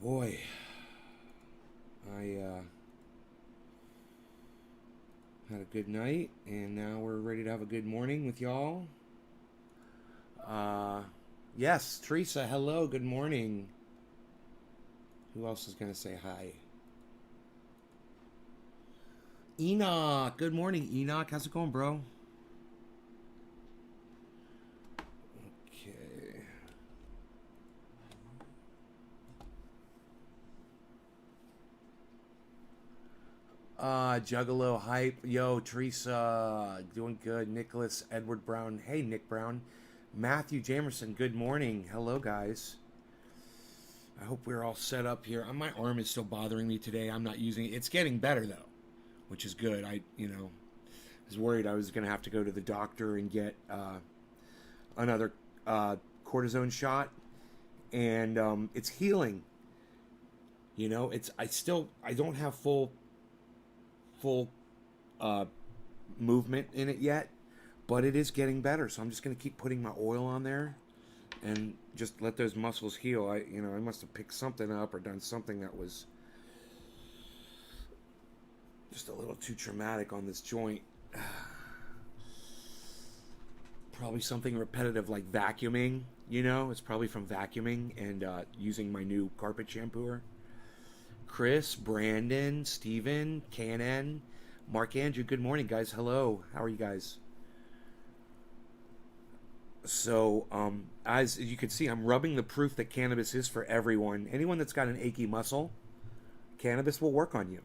Boy, I had a good night, and now we're ready to have a good morning with y'all. Uh, yes, Teresa, hello, good morning. Who else is going to say hi? Enoch, good morning, Enoch. How's it going, bro? Okay. Juggalo hype. Yo, Teresa, doing good. Nicholas Edward Brown. Hey, Nick Brown. Matthew Jamerson, good morning. Hello, guys. I hope we're all set up here. My arm is still bothering me today. I'm not using it. It's getting better, though, which is good. Was worried I was going to have to go to the doctor and get another cortisone shot. And it's healing. I don't have full movement in it yet, but it is getting better. So I'm just going to keep putting my oil on there and just let those muscles heal. I must have picked something up or done something that was just a little too traumatic on this joint. Probably something repetitive like vacuuming. It's probably from vacuuming and using my new carpet shampooer. Chris, Brandon, Steven, KNN, Mark Andrew, good morning, guys. Hello. How are you guys? So, as you can see, I'm rubbing the proof that cannabis is for everyone. Anyone that's got an achy muscle, cannabis will work on you,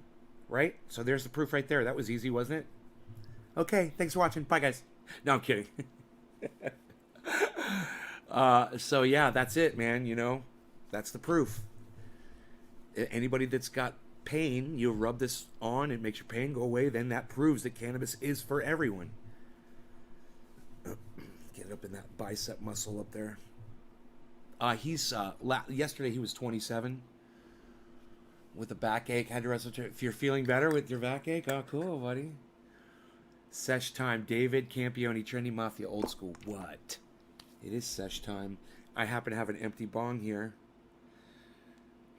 right? So there's the proof right there. That was easy, wasn't it? Okay, thanks for watching. Bye, guys. No, I'm kidding. So yeah, that's it, man. That's the proof. Anybody that's got pain, you rub this on, it makes your pain go away, then that proves that cannabis is for everyone. Get it up in that bicep muscle up there. Yesterday he was 27 with a backache. Had to wrestle. If you're feeling better with your backache, oh, cool, buddy. Sesh time. David Campione, Trendy Mafia, old school. What? It is sesh time. I happen to have an empty bong here.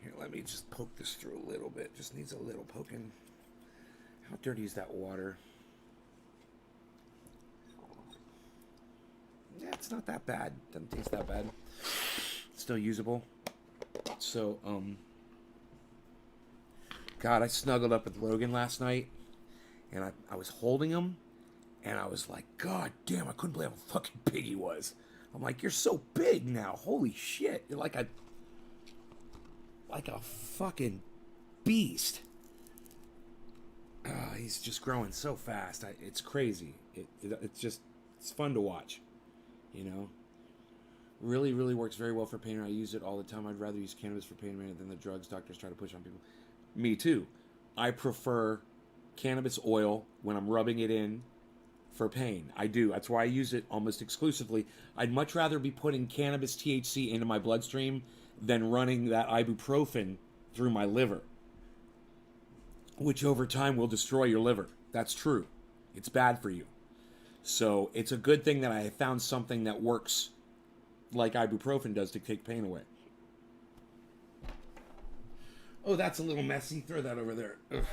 Here, let me just poke this through a little bit. Just needs a little poking. How dirty is that water? Yeah, it's not that bad. Doesn't taste that bad. It's still usable. So, God, I snuggled up with Logan last night, and I was holding him, and I was like, God damn, I couldn't believe how fucking big he was. I'm like, you're so big now. Holy shit. You're like a fucking beast. He's just growing so fast. It's crazy. It's fun to watch. Really, really works very well for pain. I use it all the time. I'd rather use cannabis for pain management than the drugs doctors try to push on people. Me too. I prefer cannabis oil when I'm rubbing it in for pain. I do. That's why I use it almost exclusively. I'd much rather be putting cannabis THC into my bloodstream than running that ibuprofen through my liver, which over time will destroy your liver. That's true. It's bad for you. So it's a good thing that I found something that works like ibuprofen does to take pain away. Oh, that's a little messy. Throw that over there. Ugh.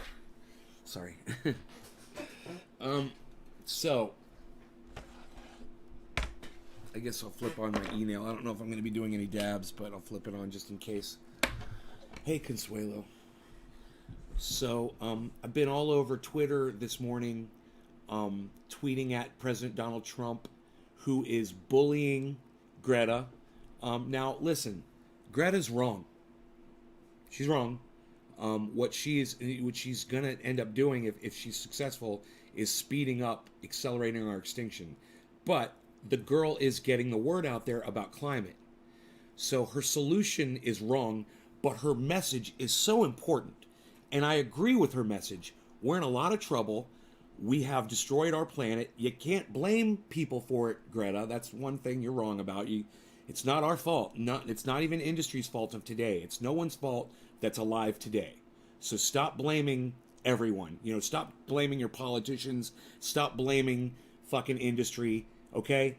Sorry. So I guess I'll flip on my email. I don't know if I'm going to be doing any dabs, but I'll flip it on just in case. Hey, Consuelo. So I've been all over Twitter this morning, tweeting at President Donald Trump, who is bullying Greta. Now, listen, Greta's wrong. She's wrong. What she's going to end up doing if she's successful is speeding up, accelerating our extinction. But the girl is getting the word out there about climate. So her solution is wrong, but her message is so important. And I agree with her message. We're in a lot of trouble. We have destroyed our planet. You can't blame people for it, Greta. That's one thing you're wrong about. It's not our fault. It's not even industry's fault of today. It's no one's fault that's alive today. So stop blaming everyone. Stop blaming your politicians. Stop blaming fucking industry. Okay?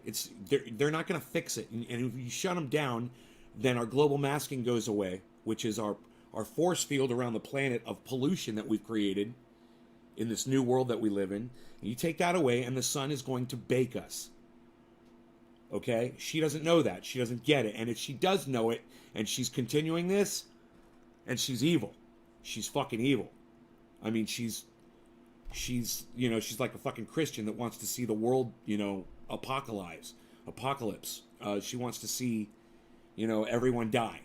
They're not going to fix it. And if you shut them down, then our global masking goes away, which is our our force field around the planet of pollution that we've created in this new world that we live in. And you take that away, and the sun is going to bake us. Okay? She doesn't know that. She doesn't get it. And if she does know it, and she's continuing this, and she's evil. She's fucking evil. I mean, she's like a fucking Christian that wants to see the world, apocalypse. She wants to see, everyone die.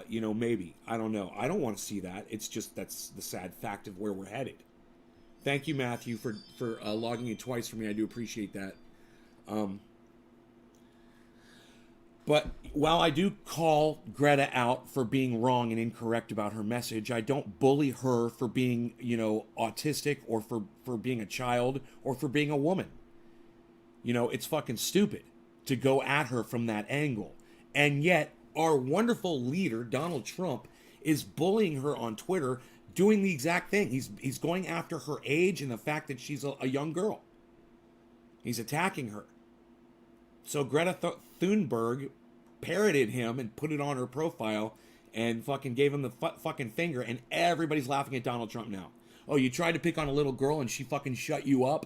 Maybe. I don't know. I don't want to see that. It's just, that's the sad fact of where we're headed. Thank you, Matthew, for logging in twice for me. I do appreciate that. But while I do call Greta out for being wrong and incorrect about her message, I don't bully her for being, autistic or for being a child or for being a woman. It's fucking stupid to go at her from that angle. And yet, our wonderful leader, Donald Trump, is bullying her on Twitter, doing the exact thing. He's going after her age and the fact that she's a young girl. He's attacking her. So Greta Thunberg parroted him and put it on her profile and fucking gave him the fucking finger, and everybody's laughing at Donald Trump now. Oh, you tried to pick on a little girl and she fucking shut you up?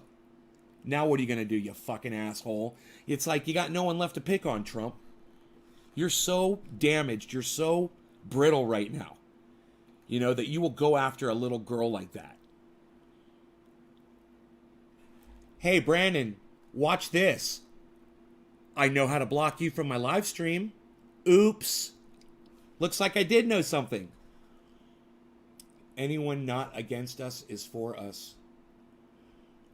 Now what are you going to do, you fucking asshole? It's like you got no one left to pick on, Trump. You're so damaged. You're so brittle right now. That you will go after a little girl like that. Hey, Brandon, watch this. I know how to block you from my live stream. Oops. Looks like I did know something. Anyone not against us is for us.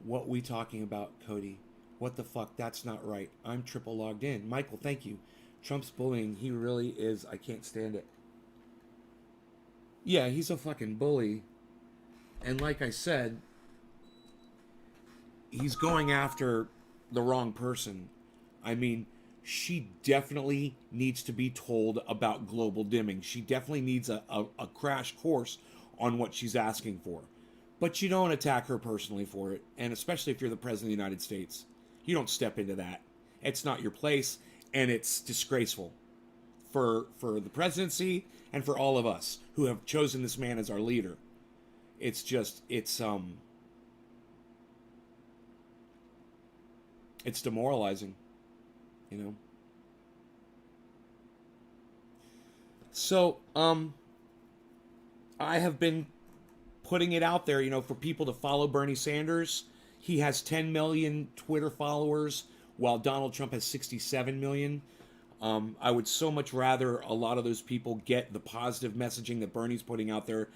What we talking about, Cody? What the fuck? That's not right. I'm triple logged in. Michael, thank you. Trump's bullying. He really is. I can't stand it. Yeah, he's a fucking bully. And like I said, he's going after the wrong person. I mean, she definitely needs to be told about global dimming. She definitely needs a crash course on what she's asking for. But you don't attack her personally for it. And especially if you're the President of the United States. You don't step into that. It's not your place. And it's disgraceful for the presidency and for all of us who have chosen this man as our leader. It's demoralizing, So, I have been putting it out there, for people to follow Bernie Sanders. He has 10 million Twitter followers, while Donald Trump has 67 million. I would so much rather a lot of those people get the positive messaging that Bernie's putting out there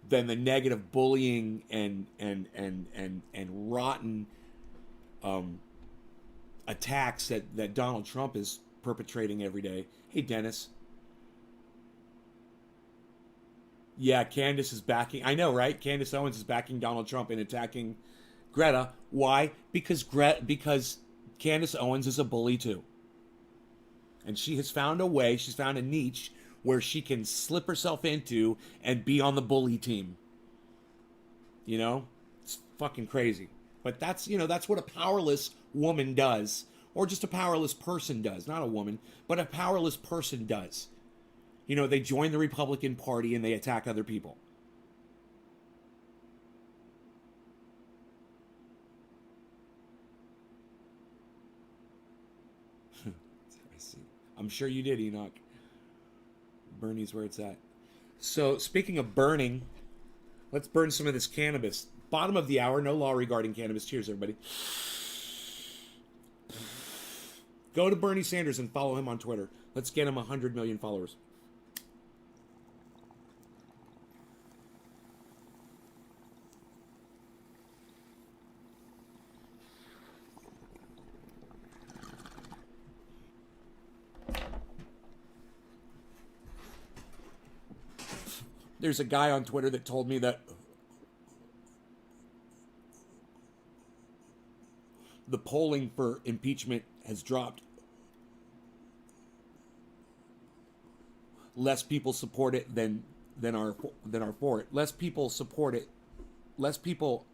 than the negative bullying and rotten attacks that Donald Trump is perpetrating every day. Hey, Dennis. Yeah, Candace is backing. I know, right? Candace Owens is backing Donald Trump and attacking Greta. Why? Because Candace Owens is a bully too. And she has found a way, she's found a niche where she can slip herself into and be on the bully team. It's fucking crazy. But that's what a powerless woman does. Or just a powerless person does. Not a woman, but a powerless person does. They join the Republican Party and they attack other people. I see. I'm sure you did, Enoch. Bernie's where it's at. So, speaking of burning, let's burn some of this cannabis. Bottom of the hour, no law regarding cannabis. Cheers, everybody. Go to Bernie Sanders and follow him on Twitter. Let's get him 100 million followers. There's a guy on Twitter that told me that the polling for impeachment has dropped. Less people support it than are for it. Less people support it. Less people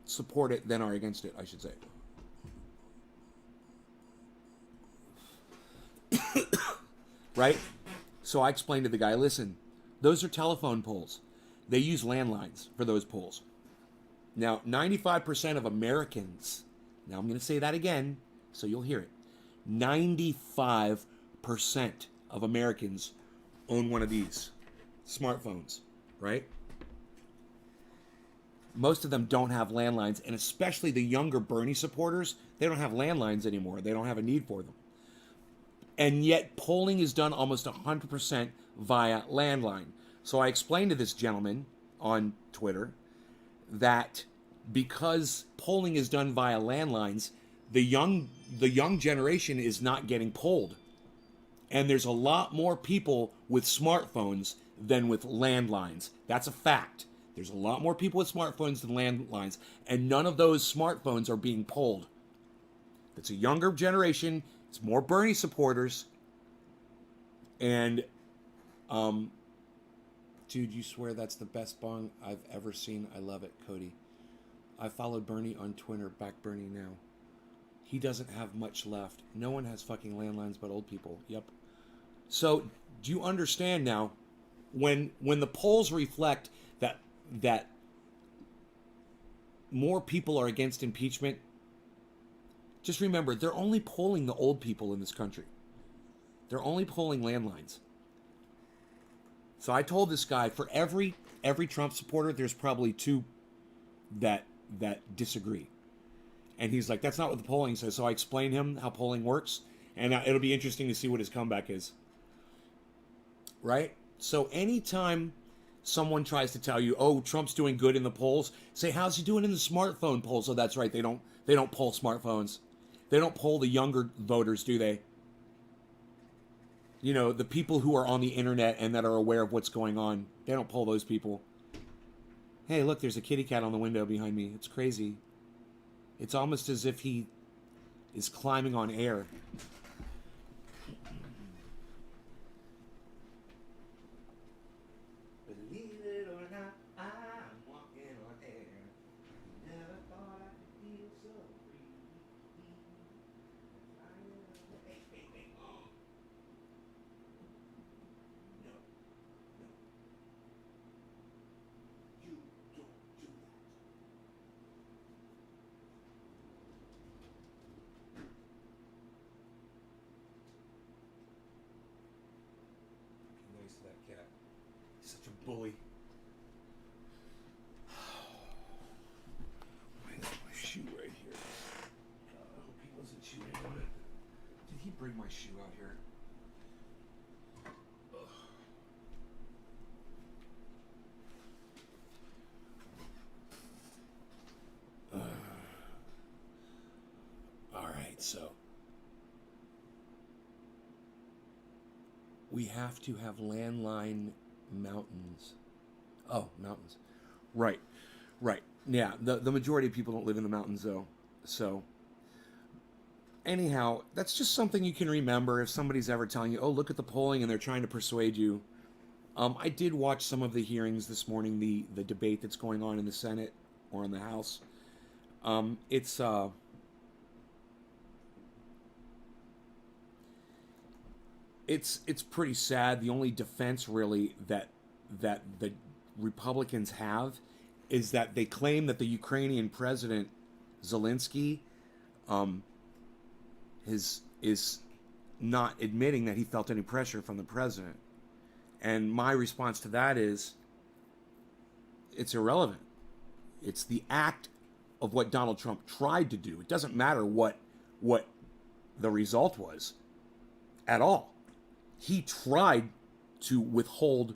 support it than are against it, I should say. Right? So I explained to the guy, listen, Those are telephone poles. They use landlines for those poles. Now, 95% of Americans, now I'm going to say that again so you'll hear it. 95% of Americans own one of these smartphones, right? Most of them don't have landlines, and especially the younger Bernie supporters, they don't have landlines anymore. They don't have a need for them. And yet polling is done almost 100% via landline. So I explained to this gentleman on Twitter that because polling is done via landlines, the young generation is not getting polled. And there's a lot more people with smartphones than with landlines. That's a fact. There's a lot more people with smartphones than landlines, and none of those smartphones are being polled. It's a younger generation. It's more Bernie supporters. And, dude, you swear that's the best bong I've ever seen. I love it, Cody. I followed Bernie on Twitter. Back Bernie now. He doesn't have much left. No one has fucking landlines but old people. Yep. So, do you understand now? When the polls reflect that more people are against impeachment, just remember, they're only polling the old people in this country. They're only polling landlines. So I told this guy, for every Trump supporter, there's probably two that disagree. And he's like, that's not what the polling says. So I explained him how polling works, and it'll be interesting to see what his comeback is. Right? So anytime someone tries to tell you, oh, Trump's doing good in the polls, say, how's he doing in the smartphone polls? Oh, that's right. They don't poll smartphones. They don't poll the younger voters, do they? You know, the people who are on the internet and that are aware of what's going on. They don't poll those people. Hey, look, there's a kitty cat on the window behind me. It's crazy. It's almost as if he is climbing on air. Believe it or not, I'm walking on air. Never thought I could feel so free. Hey, oh. No. You don't do that. Be nice to that cat. He's such a bully. I got my shoe right here. I hope he wasn't chewing on it. Did he bring my shoe out here? All right, so we have to have landline mountains. Oh, mountains. Right. Yeah, the majority of people don't live in the mountains, though. So, anyhow, that's just something you can remember if somebody's ever telling you, oh, look at the polling, and they're trying to persuade you. I did watch some of the hearings this morning, the debate that's going on in the Senate or in the House. It's pretty sad. The only defense really that the Republicans have is that they claim that the Ukrainian president Zelensky is not admitting that he felt any pressure from the president. And my response to that is it's irrelevant. It's the act of what Donald Trump tried to do. It doesn't matter what the result was at all. He tried to withhold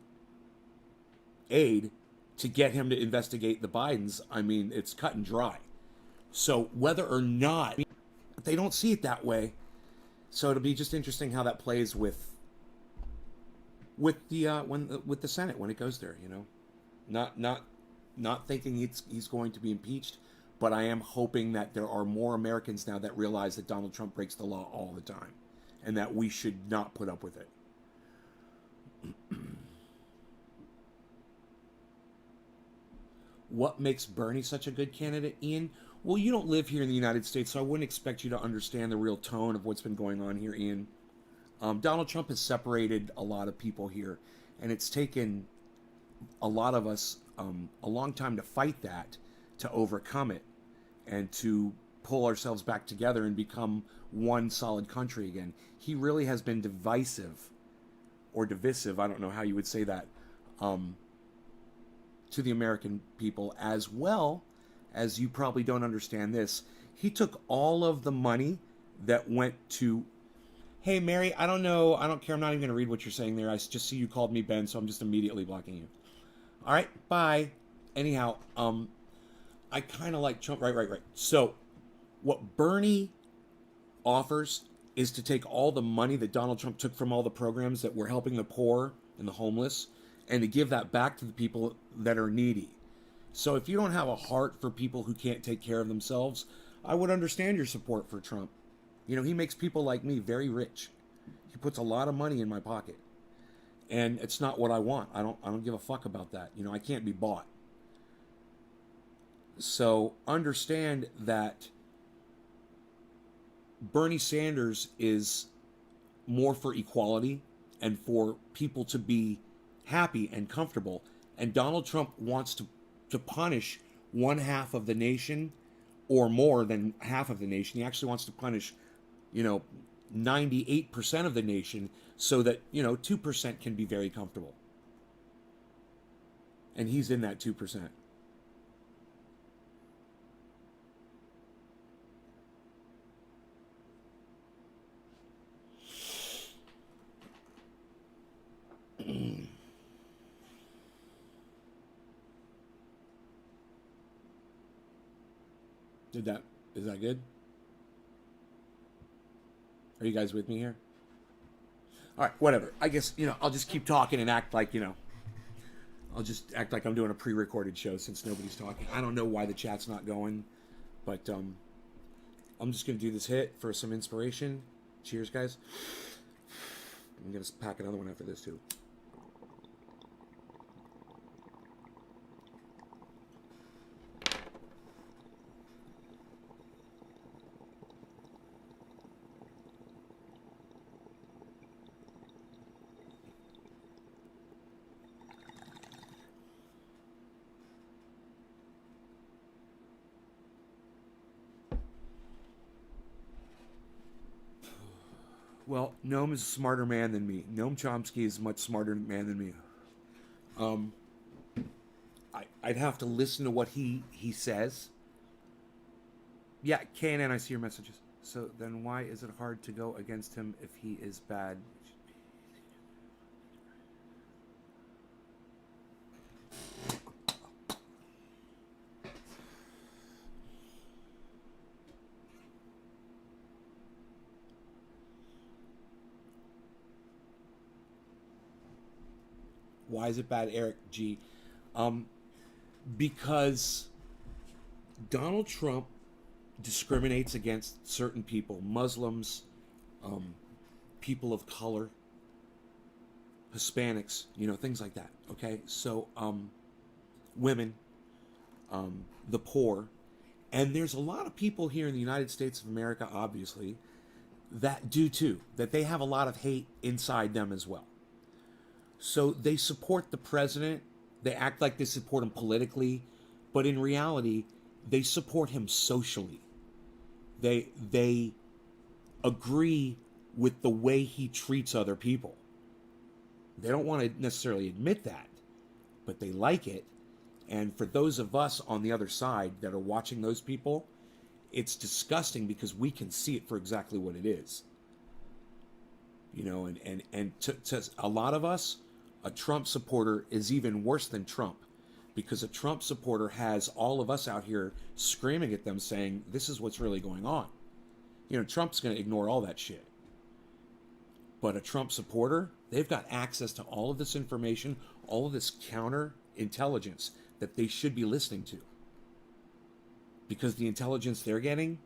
aid to get him to investigate the Bidens. I mean, it's cut and dry. So whether or not they don't see it that way, so it'll be just interesting how that plays with the Senate when it goes there. You know, not thinking he's going to be impeached, but I am hoping that there are more Americans now that realize that Donald Trump breaks the law all the time, and that we should not put up with it. What makes Bernie such a good candidate, Ian? Well, you don't live here in the United States, so I wouldn't expect you to understand the real tone of what's been going on here, Ian. Donald Trump has separated a lot of people here, and it's taken a lot of us a long time to fight that, to overcome it, and to pull ourselves back together and become one solid country again. He really has been divisive or divisive, I don't know how you would say that, to the American people, as well as, you probably don't understand this, he took all of the money that went to, hey, Mary, I don't know, I don't care, I'm not even going to read what you're saying there. I just see you called me Ben, so I'm just immediately blocking you. All right, bye. Anyhow, I kind of like Trump. Right. So, what Bernie offers is to take all the money that Donald Trump took from all the programs that were helping the poor and the homeless, and to give that back to the people that are needy. So, if you don't have a heart for people who can't take care of themselves, I would understand your support for Trump. You know, he makes people like me very rich. He puts a lot of money in my pocket. And it's not what I want. I don't give a fuck about that. You know, I can't be bought. So understand that Bernie Sanders is more for equality and for people to be happy and comfortable. And Donald Trump wants to punish one half of the nation, or more than half of the nation. He actually wants to punish, 98% of the nation, so that, 2% can be very comfortable. And he's in that 2%. Is that good? Are you guys with me here? All right, whatever. I guess, I'll just keep talking and act like, I'll just act like I'm doing a pre-recorded show since nobody's talking. I don't know why the chat's not going, but I'm just going to do this hit for some inspiration. Cheers, guys. I'm going to pack another one after this, too. Well, Noam is a smarter man than me. Noam Chomsky is a much smarter man than me. I'd have to listen to what he says. Yeah, KNN, I see your messages. So then why is it hard to go against him if he is bad? Why is it bad, Eric G? Because Donald Trump discriminates against certain people, Muslims, people of color, Hispanics, things like that. Okay, so women, the poor, and there's a lot of people here in the United States of America, obviously, that do too. That they have a lot of hate inside them as well. So they support the president. They act like they support him politically, but in reality, they support him socially. They agree with the way he treats other people. They don't want to necessarily admit that, but they like it. And for those of us on the other side that are watching those people, it's disgusting because we can see it for exactly what it is. And to a lot of us, a Trump supporter is even worse than Trump, because a Trump supporter has all of us out here screaming at them saying, this is what's really going on. Trump's going to ignore all that shit. But a Trump supporter, they've got access to all of this information, all of this counter intelligence that they should be listening to. Because the intelligence they're getting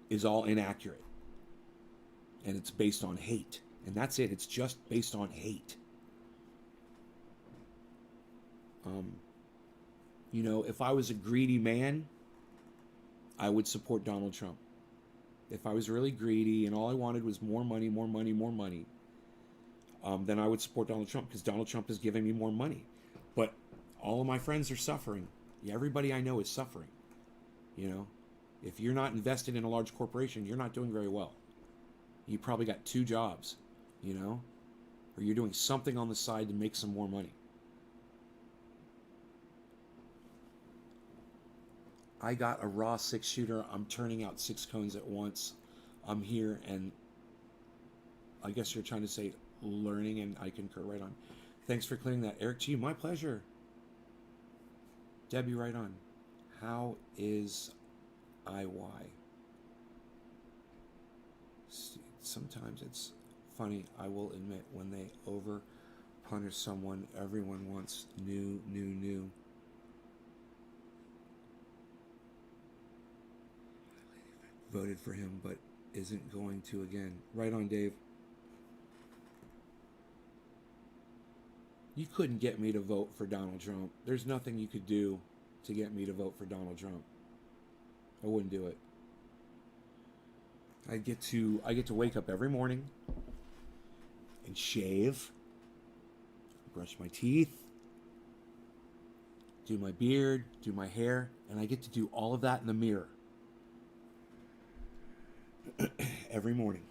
is all inaccurate. And it's based on hate. And that's it. It's just based on hate. If I was a greedy man, I would support Donald Trump. If I was really greedy and all I wanted was more money, then I would support Donald Trump, because Donald Trump is giving me more money. But all of my friends are suffering. Yeah, everybody I know is suffering. You know, if you're not invested in a large corporation, you're not doing very well. You probably got 2 jobs, you know, or you're doing something on the side to make some more money. I got a raw 6-shooter. I'm turning out 6 cones at once. I'm here, and I guess you're trying to say learning, and I concur. Right on. Thanks for clearing that, Eric G. My pleasure. Debbie, right on. How is IY? Sometimes it's funny, I will admit, when they over punish someone, everyone wants new. Voted for him, but isn't going to again. Right on, Dave. You couldn't get me to vote for Donald Trump. There's nothing you could do to get me to vote for Donald Trump. I wouldn't do it. I get to wake up every morning and shave, brush my teeth, do my beard, do my hair, and I get to do all of that in the mirror every morning.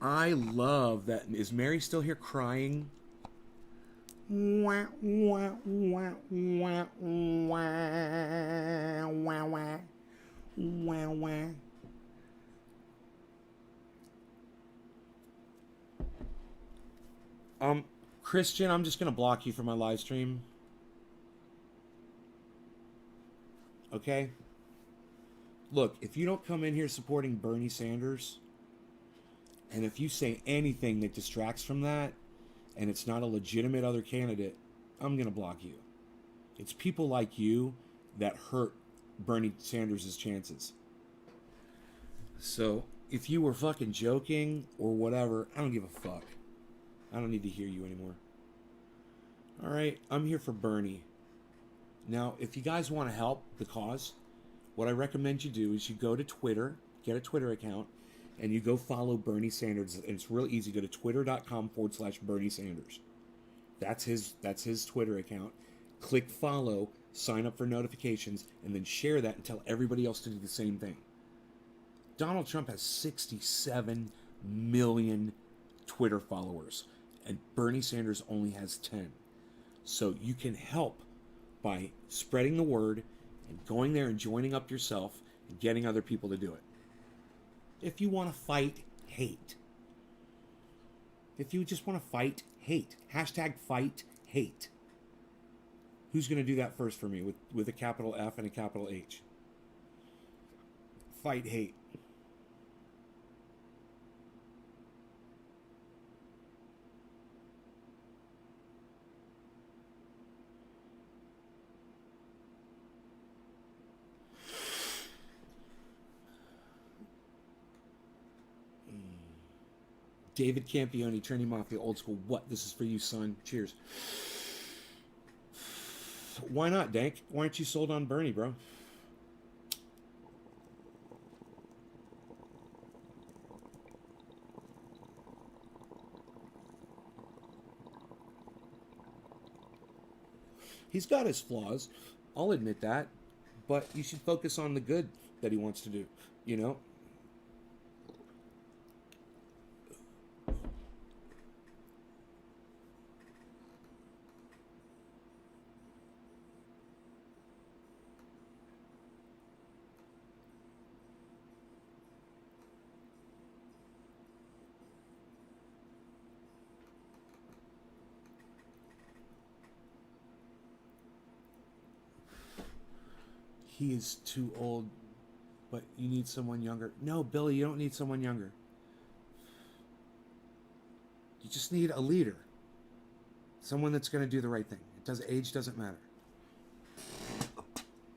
I love that. Is Mary still here crying? Wah, wah, wah, wah, wah, wah, wah, wah, wah. Christian, I'm just gonna block you from my live stream. Okay? Look, if you don't come in here supporting Bernie Sanders, and if you say anything that distracts from that, and it's not a legitimate other candidate, I'm going to block you. It's people like you that hurt Bernie Sanders' chances. So, if you were fucking joking or whatever, I don't give a fuck. I don't need to hear you anymore. Alright, I'm here for Bernie. Now, if you guys want to help the cause, what I recommend you do is you go to Twitter, get a Twitter account, and you go follow Bernie Sanders. And it's real easy. Go to twitter.com/Bernie Sanders. That's his Twitter account. Click follow, sign up for notifications, and then share that and tell everybody else to do the same thing. Donald Trump has 67 million Twitter followers, and Bernie Sanders only has 10. So you can help by spreading the word and going there and joining up yourself and getting other people to do it. If you want to fight hate. If you just want to fight hate. Hashtag fight hate. Who's going to do that first for me with a capital F and a capital H? Fight hate. David Campione, Trinity Mafia, old school. What? This is for you, son. Cheers. Why not, Dank? Why aren't you sold on Bernie, bro? He's got his flaws. I'll admit that. But you should focus on the good that he wants to do, you know? He is too old, but you need someone younger. No, Billy, you don't need someone younger. You just need a leader. Someone that's going to do the right thing. Age doesn't matter.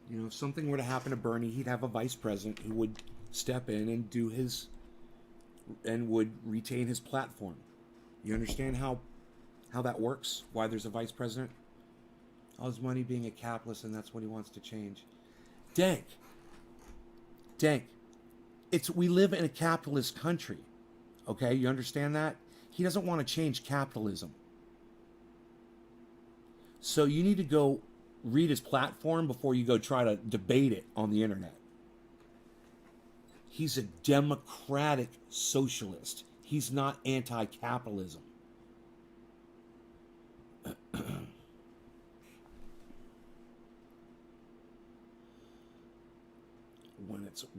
You know, if something were to happen to Bernie, he'd have a vice president who would step in and do his, and would retain his platform. You understand how that works? Why there's a vice president? All his money being a capitalist, and that's what he wants to change. Dank. we live in a capitalist country. Okay, you understand that? He doesn't want to change capitalism. So you need to go read his platform before you go try to debate it on the internet. He's a democratic socialist. He's not anti-capitalism.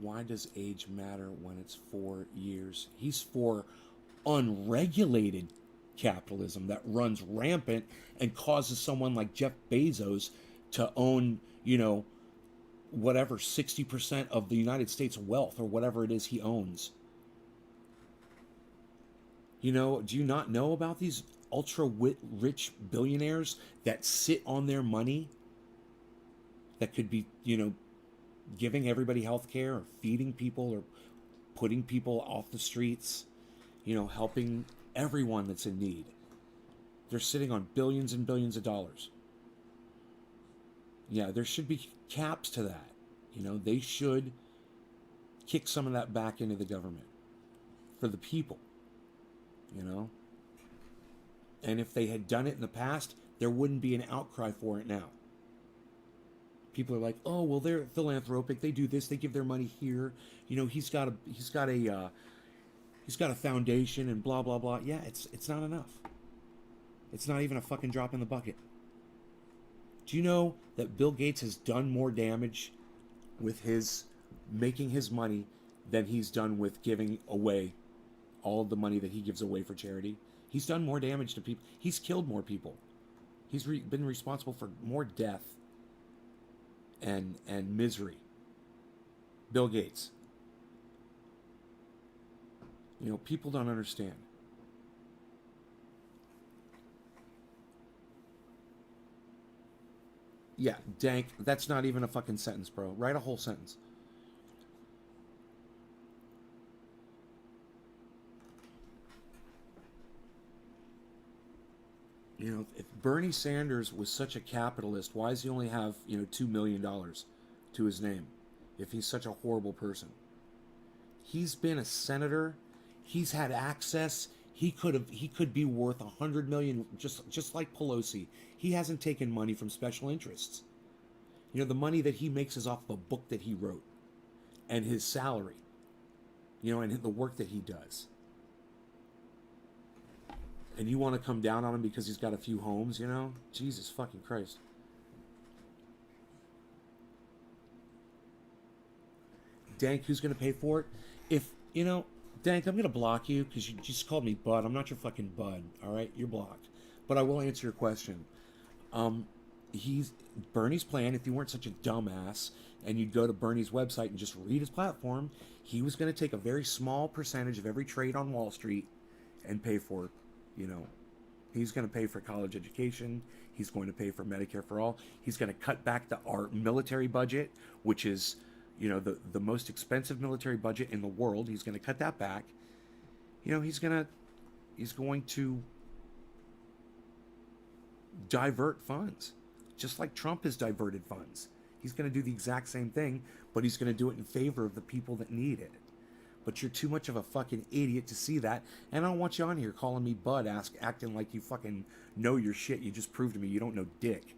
Why does age matter when it's 4 years? He's for unregulated capitalism that runs rampant and causes someone like Jeff Bezos to own, whatever, 60% of the United States wealth or whatever it is he owns. Do you not know about these ultra rich billionaires that sit on their money that could be, giving everybody health care or feeding people or putting people off the streets, helping everyone that's in need. They're sitting on billions and billions of dollars. Yeah, there should be caps to that. They should kick some of that back into the government for the people, And if they had done it in the past, there wouldn't be an outcry for it now. People are like, oh, well, they're philanthropic. They do this. They give their money here. He's got a foundation and blah blah blah. Yeah, it's not enough. It's not even a fucking drop in the bucket. Do you know that Bill Gates has done more damage with his making his money than he's done with giving away all of the money that he gives away for charity? He's done more damage to people. He's killed more people. He's been responsible for more death and misery. Bill Gates. People don't understand. Yeah, dank. That's not even a fucking sentence, bro. Write a whole sentence. If Bernie Sanders was such a capitalist, why does he only have, $2 million to his name? If he's such a horrible person. He's been a senator. He's had access. He could be worth $100 million, just like Pelosi. He hasn't taken money from special interests. The money that he makes is off the book that he wrote and his salary, and the work that he does. And you want to come down on him because he's got a few homes, Jesus fucking Christ. Dank, who's going to pay for it? If, Dank, I'm going to block you because you just called me Bud. I'm not your fucking Bud, all right? You're blocked. But I will answer your question. Bernie's plan, if you weren't such a dumbass and you'd go to Bernie's website and just read his platform, he was going to take a very small percentage of every trade on Wall Street and pay for, he's going to pay for college education. He's going to pay for Medicare for all. He's going to cut back our military budget, which is, the most expensive military budget in the world. He's going to cut that back. He's going to divert funds, just like Trump has diverted funds. He's going to do the exact same thing, but he's going to do it in favor of the people that need it. But you're too much of a fucking idiot to see that, and I don't want you on here calling me Bud, acting like you fucking know your shit. You just proved to me you don't know dick.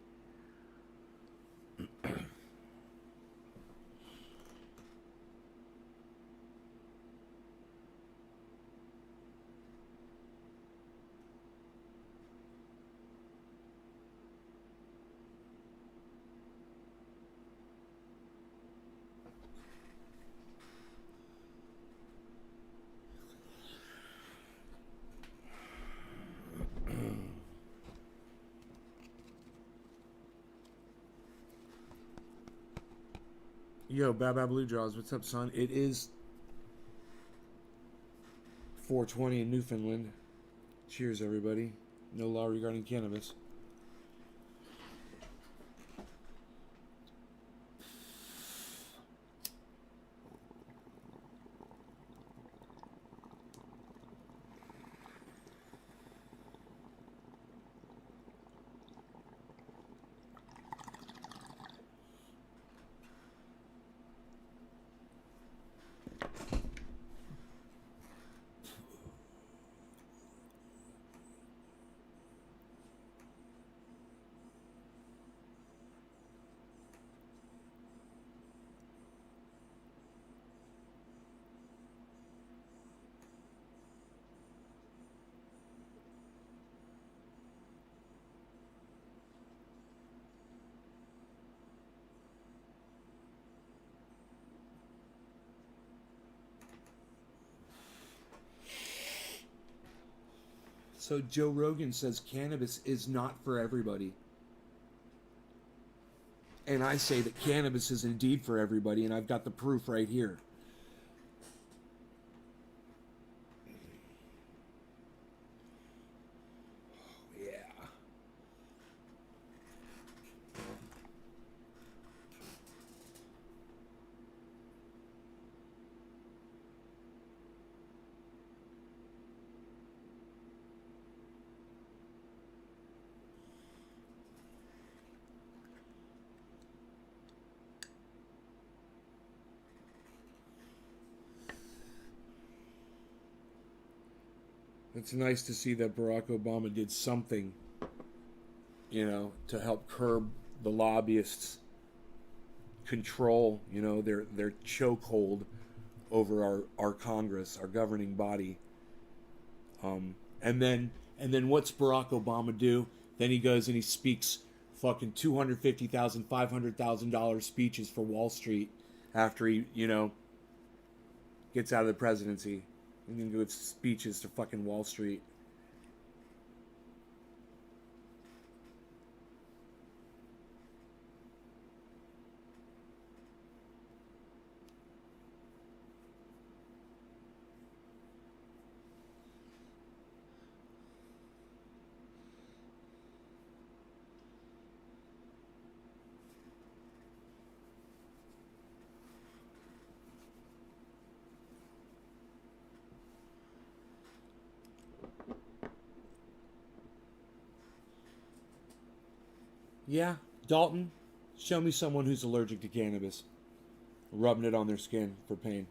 Yo, Baba Blue Jaws, what's up, son? It is 4:20 in Newfoundland. Cheers, everybody. No law regarding cannabis. So Joe Rogan says cannabis is not for everybody. And I say that cannabis is indeed for everybody, and I've got the proof right here. Yeah. It's nice to see that Barack Obama did something, to help curb the lobbyists' control, their chokehold over our Congress, our governing body. And then what's Barack Obama do? Then he goes and he speaks fucking $250,000, $500,000 speeches for Wall Street after he, gets out of the presidency. And then gives speeches to fucking Wall Street. Yeah, Dalton, show me someone who's allergic to cannabis, rubbing it on their skin for pain.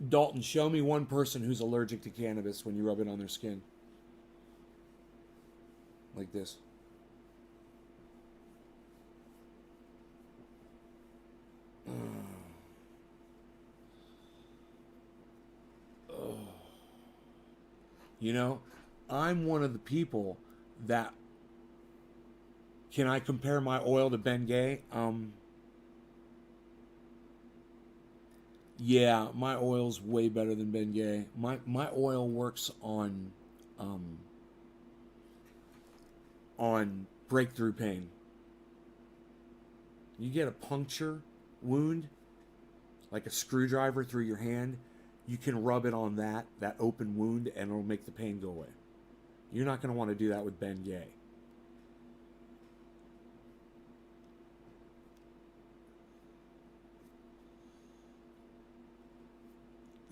Dalton, show me one person who's allergic to cannabis when you rub it on their skin. Like this. You know, I'm one of the people that, can I compare my oil to Bengay? Yeah, my oil's way better than Bengay. My oil works on breakthrough pain. You get a puncture wound, like a screwdriver through your hand, you can rub it on that open wound, and it'll make the pain go away. You're not going to want to do that with Bengay.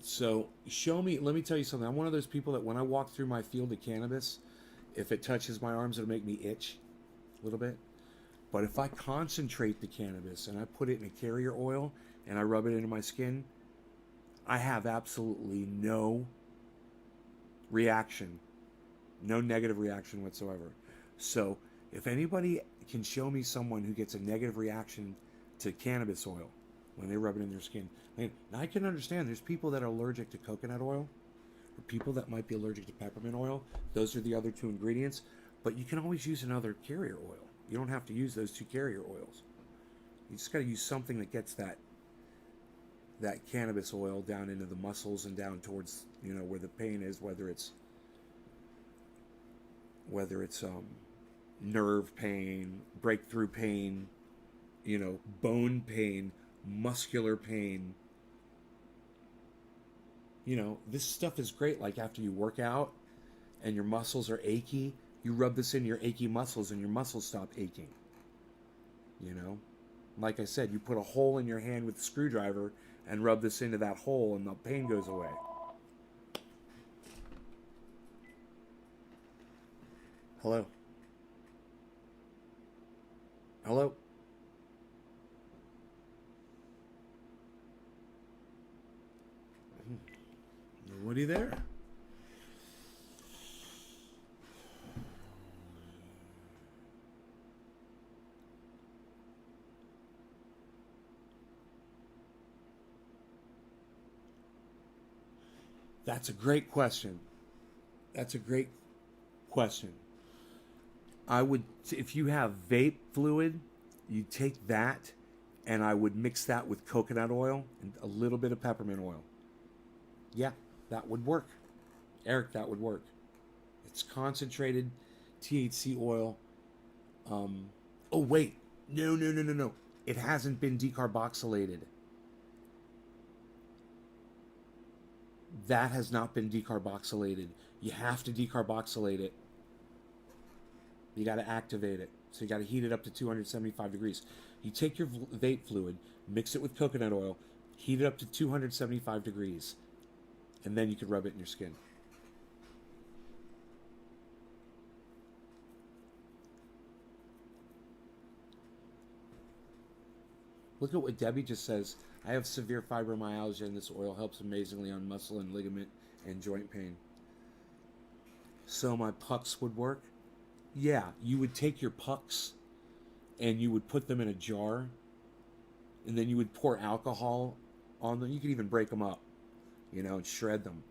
So show me, let me tell you something. I'm one of those people that when I walk through my field of cannabis, if it touches my arms, it'll make me itch a little bit. But if I concentrate the cannabis and I put it in a carrier oil and I rub it into my skin, I have absolutely no reaction, no negative reaction whatsoever. So if anybody can show me someone who gets a negative reaction to cannabis oil when they rub it in their skin, now I can understand there's people that are allergic to coconut oil or people that might be allergic to peppermint oil. Those are the other two ingredients. But you can always use another carrier oil. You don't have to use those two carrier oils. You just got to use something that gets that cannabis oil down into the muscles and down towards, where the pain is, whether it's nerve pain, breakthrough pain, bone pain, muscular pain. This stuff is great. Like after you work out and your muscles are achy, you rub this in your achy muscles and your muscles stop aching. Like I said, you put a hole in your hand with a screwdriver and rub this into that hole and the pain goes away. Hello? Hello? Nobody there? That's a great question. That's a great question. I would, if you have vape fluid, you take that and I would mix that with coconut oil and a little bit of peppermint oil. Yeah, that would work. Eric, that would work. It's concentrated THC oil. Oh, wait. No, no, no, no, no. It hasn't been decarboxylated. That has not been decarboxylated. You have to decarboxylate it. You got to activate it. So you got to heat it up to 275 degrees. You take your vape fluid, mix it with coconut oil, heat it up to 275 degrees, and then you could rub it in your skin. Look at what Debbie just says. I have severe fibromyalgia, and this oil helps amazingly on muscle and ligament and joint pain. So my pucks would work? Yeah, you would take your pucks and you would put them in a jar, and then you would pour alcohol on them. You could even break them up, and shred them.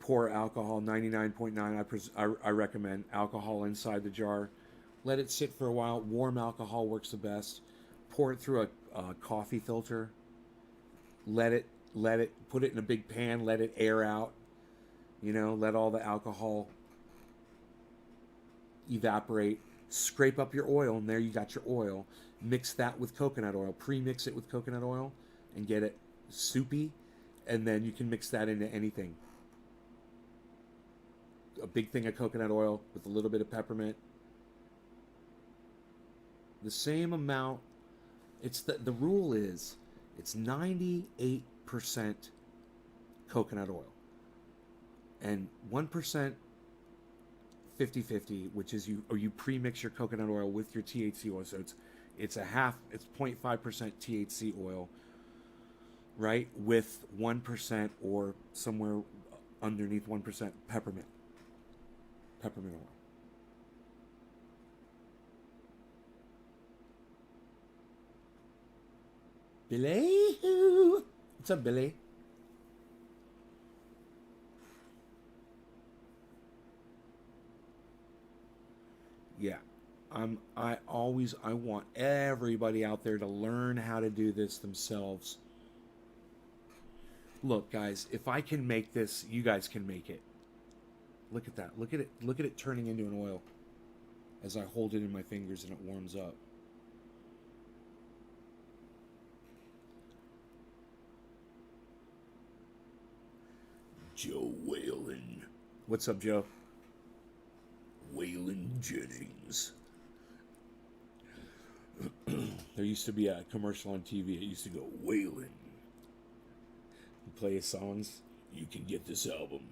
Pour alcohol, 99.9, I recommend alcohol inside the jar. Let it sit for a while. Warm alcohol works the best. Pour it through a coffee filter. Let it, put it in a big pan, let it air out. Let all the alcohol evaporate. Scrape up your oil, and there you got your oil. Mix that with coconut oil. Pre-mix it with coconut oil and get it soupy, and then you can mix that into anything. A big thing of coconut oil with a little bit of peppermint. The same amount. It's the rule is it's 98% coconut oil and 1% 50-50, which is you pre-mix your coconut oil with your THC oil. So it's 0.5% THC oil, right? With 1% or somewhere underneath 1% peppermint oil. Billy? What's up, Billy? Yeah. I want everybody out there to learn how to do this themselves. Look, guys, if I can make this, you guys can make it. Look at that. Look at it turning into an oil as I hold it in my fingers and it warms up. Joe Whalen. What's up, Joe? Waylon Jennings. There used to be a commercial on TV. It used to go, Waylon. You play his songs. You can get this album.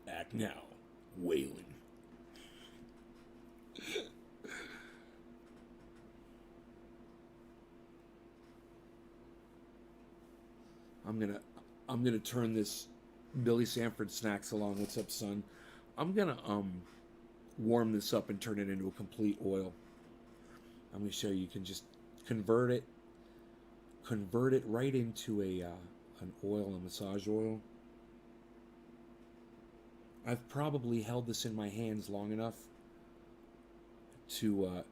Act now. Waylon. I'm gonna turn this Billy Sanford Snacks along. What's up, son? I'm gonna warm this up and turn it into a complete oil. I'm gonna show you. You can just convert it right into an oil, a massage oil. I've probably held this in my hands long enough to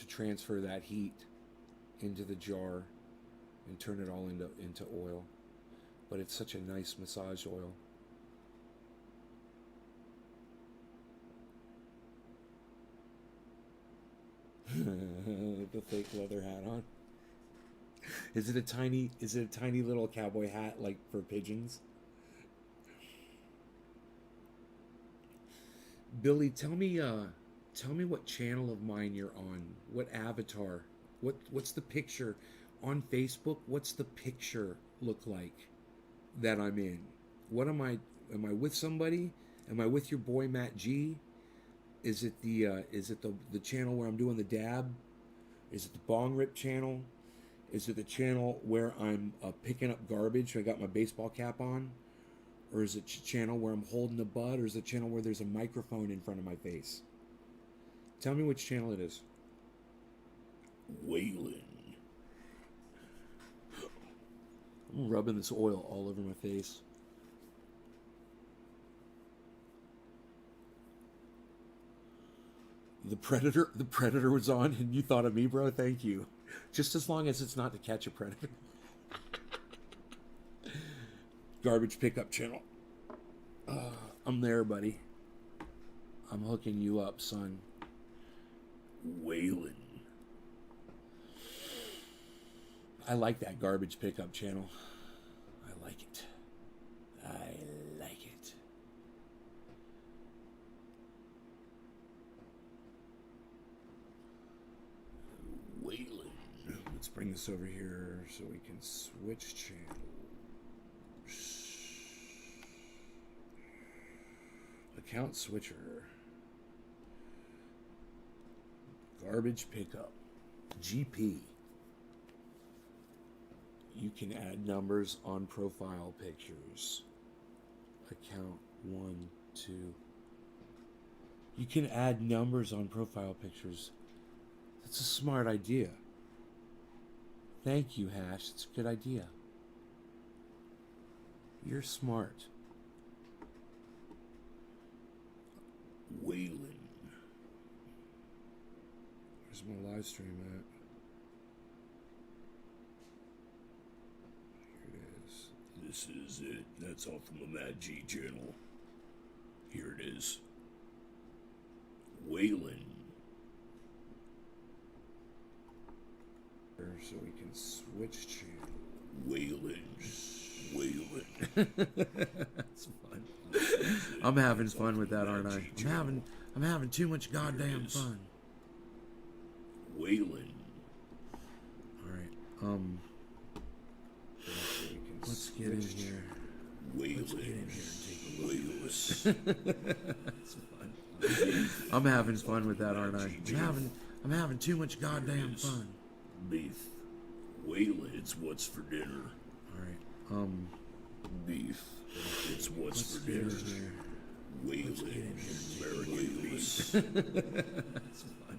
transfer that heat into the jar and turn it all into oil. But it's such a nice massage oil. The fake leather hat on. Is it a tiny little cowboy hat like for pigeons? Billy, tell me what channel of mine you're on. What avatar? What's the picture on Facebook? What's the picture look like that I'm in? What am I with somebody? Am I with your boy Matt G? Is it the channel where I'm doing the dab? Is it the bong rip channel? Is it the channel where I'm picking up garbage? I got my baseball cap on, or is it the channel where I'm holding the bud, or is it the channel where there's a microphone in front of my face? Tell me which channel it is. Waylon. I'm rubbing this oil all over my face. The Predator was on and you thought of me, bro? Thank you. Just as long as it's not to catch a predator. Garbage pickup channel. I'm there, buddy. I'm hooking you up, son. Waylon. I like that garbage pickup channel. I like it. I like it. Waylon. Let's bring this over here so we can switch channels. Account switcher. Garbage pickup. GP. You can add numbers on profile pictures. Account 1, 2. You can add numbers on profile pictures. That's a smart idea. Thank you, Hash. It's a good idea. You're smart. Waylon. Where's my live stream at? Here it is. This is it. That's all from the Mad G channel. Here it is. Waylon. So we can switch channel. Waylon. That's fun. I'm having fun with that, aren't I? I'm having too much goddamn fun. Waylon. All right. Let's get in here. Waylon. That's fun. I'm having fun with that, aren't I? I'm having too much goddamn fun. Beef. Waylon. It's what's for dinner. All right. Beef. It's what's for dinner. Waylon. American beef. That's fun.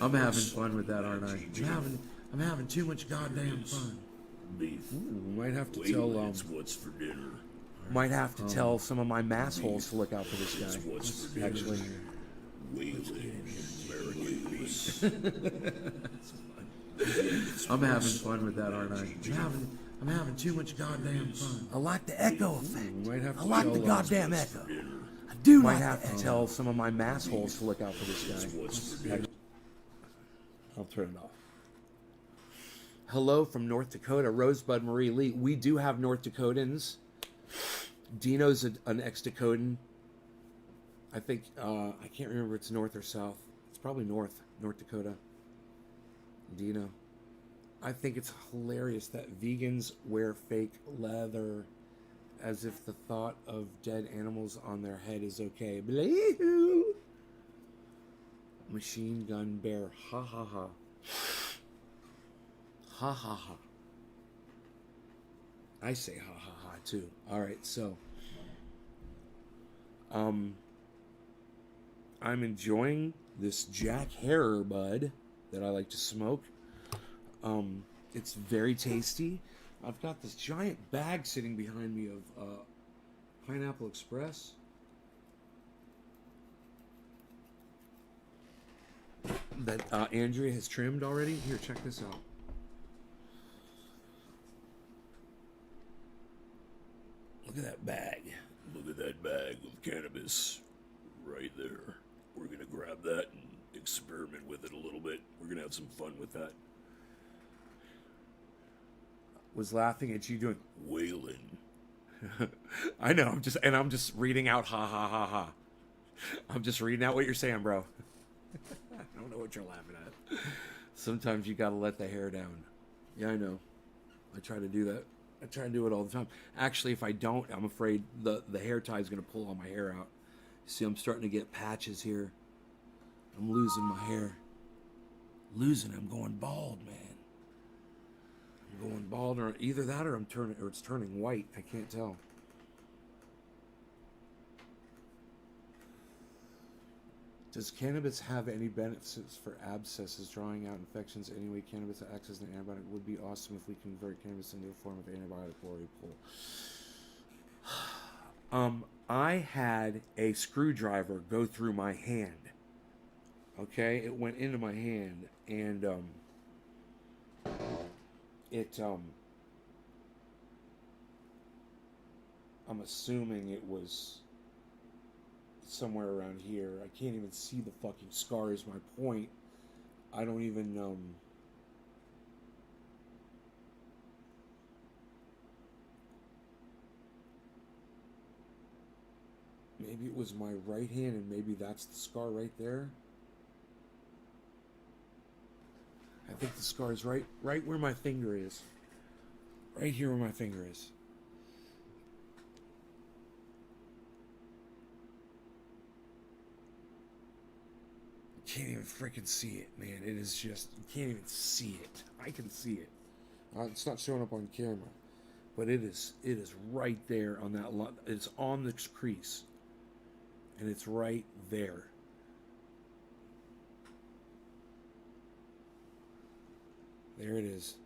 I'm having fun with that, aren't I? I'm having too much goddamn fun. Beef. Ooh, might have to tell. It's what's for dinner. Might have to tell some of my massholes to look out for this guy. It's what's for dinner. Actually. Waylon. American beef. That's fun. I'm having fun with that, aren't I? I'm having too much goddamn fun. I like the echo effect. I like the goddamn echo. I do might have to tell some of my massholes to look out for this guy. I'll turn it off. Hello from North Dakota, Rosebud Marie Lee. We do have North Dakotans. Dino's an ex-Dakotan. I think, I can't remember if it's north or south. It's probably North Dakota. Dino. I think it's hilarious that vegans wear fake leather as if the thought of dead animals on their head is okay. Blee-hoo. Machine Gun Bear. Ha ha ha. Ha ha ha. I say ha ha ha too. Alright, so I'm enjoying this Jack Herer bud that I like to smoke. It's very tasty. I've got this giant bag sitting behind me of Pineapple Express. That Andrea has trimmed already. Here, check this out. Look at that bag. Look at that bag of cannabis right there. We're going to grab that and experiment with it a little bit. We're going to have some fun with that. Was laughing at you doing Waylon. I know, I'm just reading out ha ha ha ha. I'm just reading out what you're saying, bro. I don't know what you're laughing at. Sometimes you gotta let the hair down. Yeah, I know. I try to do that. I try to do it all the time. Actually, if I don't, I'm afraid the hair tie is gonna pull all my hair out. See, I'm starting to get patches here. I'm losing my hair. I'm going bald, man. Going bald, or either that or it's turning white. I can't tell. Does cannabis have any benefits for abscesses, drawing out infections? Anyway, cannabis acts as an antibiotic. Would be awesome if we convert cannabis into a form of antibiotic or a pull. I had a screwdriver go through my hand. Okay, it went into my hand, and it I'm assuming it was somewhere around here. I can't even see the fucking scar is my point. I don't even maybe it was my right hand and maybe that's the scar right there. I think the scar is right where my finger is. Right here where my finger is. You can't even freaking see it, man. It is just, you can't even see it. I can see it. It's not showing up on camera, but it is right there on that line. It's on the crease, and it's right there. There it is.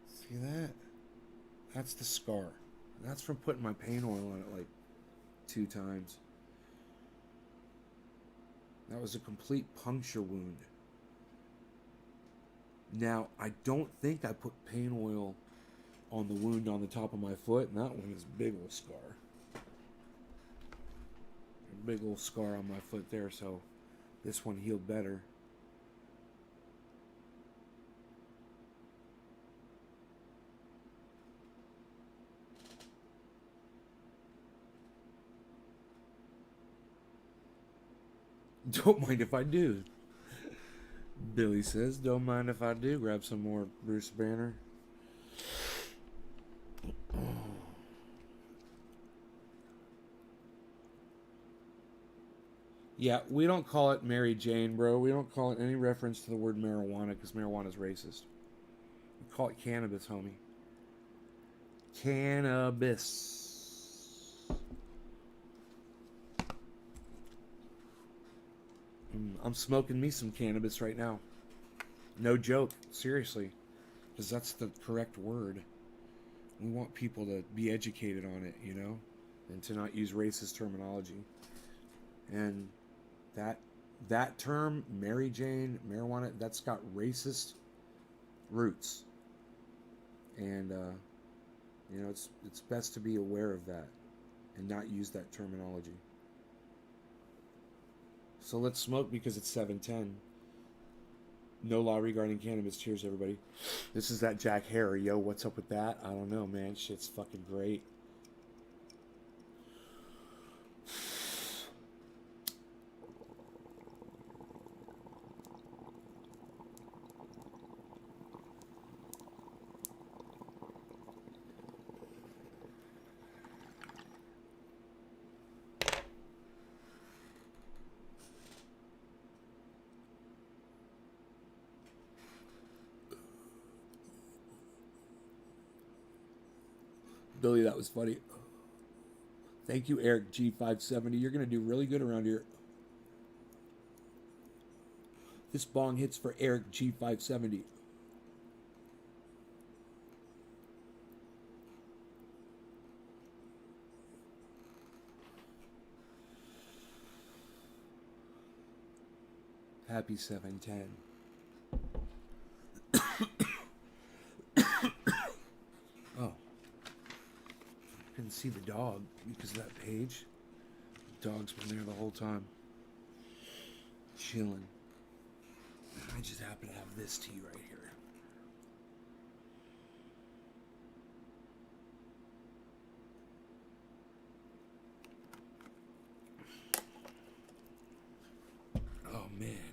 See that? That's the scar. That's from putting my paint oil on it like 2 times. That was a complete puncture wound. Now, I don't think I put paint oil on the wound on the top of my foot, and that one is a big old scar. A big old scar on my foot there, so this one healed better. Don't mind if I do. Billy says, don't mind if I do. Grab some more Bruce Banner. Yeah, we don't call it Mary Jane, bro. We don't call it any reference to the word marijuana because marijuana is racist. We call it cannabis, homie. Cannabis. I'm smoking me some cannabis right now. No joke, seriously, because that's the correct word. We want people to be educated on it, you know, and to not use racist terminology. And that term, Mary Jane, marijuana, that's got racist roots. And you know, it's best to be aware of that and not use that terminology. So let's smoke because it's 7:10. No law regarding cannabis. Cheers, everybody. This is that Jack Harry. Yo, what's up with that? I don't know, man. Shit's fucking great. Billy, that was funny. Thank you, Eric G570. You're going to do really good around here. This bong hits for Eric G570. Happy 710. Oh. Couldn't see the dog because of that page. The dog's been there the whole time. Chilling. I just happen to have this tea right here. Oh man.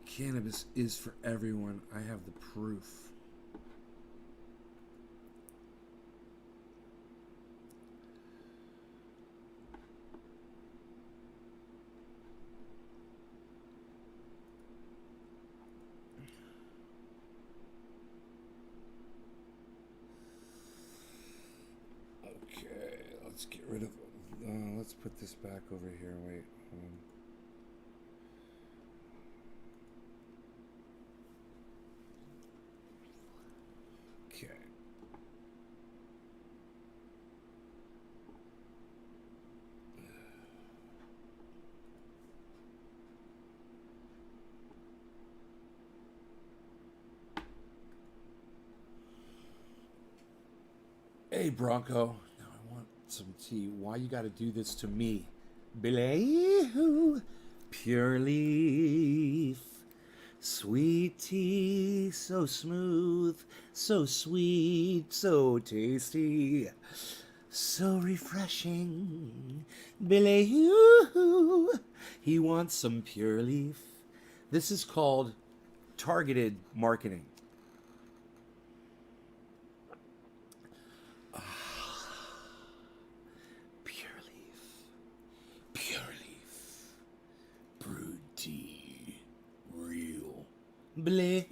Cannabis is for everyone. I have the proof. Okay, let's get rid of. Let's put this back over here. Wait. Okay. Okay, Bronco. Now I want some tea. Why you got to do this to me? Billy, pure leaf. Sweet tea, so smooth, so sweet, so tasty, so refreshing. Billy, he wants some pure leaf. This is called targeted marketing. Pure leaf, pure leaf, brewed tea, real. Blue.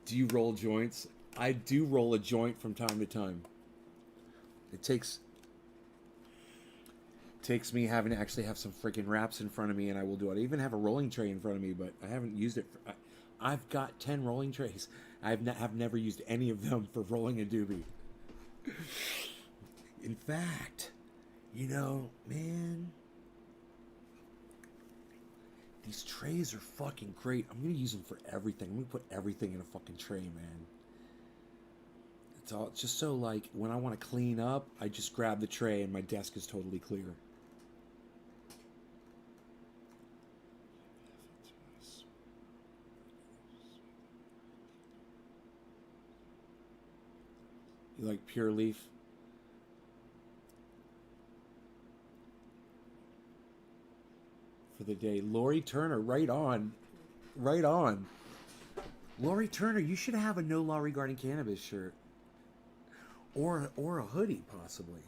Do you roll joints? I do roll a joint from time to time. It takes me having to actually have some freaking wraps in front of me, and I will do it. I even have a rolling tray in front of me, but I haven't used it. I've got 10 rolling trays. Have never used any of them for rolling a doobie. In fact, man, these trays are fucking great. I'm going to use them for everything. I'm going to put everything in a fucking tray, man. It's just so, like, when I want to clean up, I just grab the tray and my desk is totally clear. You like pure leaf? For the day. Lori Turner, right on. Right on. Lori Turner, you should have a No Law Regarding Cannabis shirt. Or a hoodie, possibly.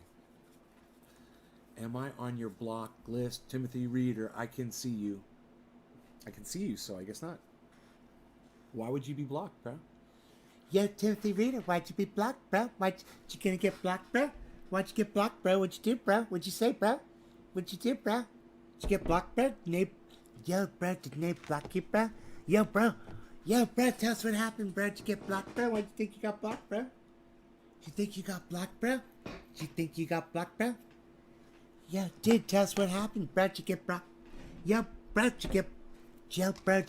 Am I on your block list? Timothy Reeder, I can see you. I can see you, so I guess not. Why would you be blocked, bro? Yo, Timothy Reeder, why'd you be blocked, bro? Why'd you gonna get blocked, bro? Why'd you get blocked, bro? What'd you do, bro? What'd you say, bro? What'd you do, bro? Did you get blocked, bro? Yo, bro, did Nate block you, bro? Yo, bro, tell us what happened, bro. Did you get blocked, bro? Why'd you think you got blocked, bro? You think you got blocked, bro? Did you think you got blocked, bro? Yo, dude, tell us what happened, bro. Did you get blocked? Yo, bro, did you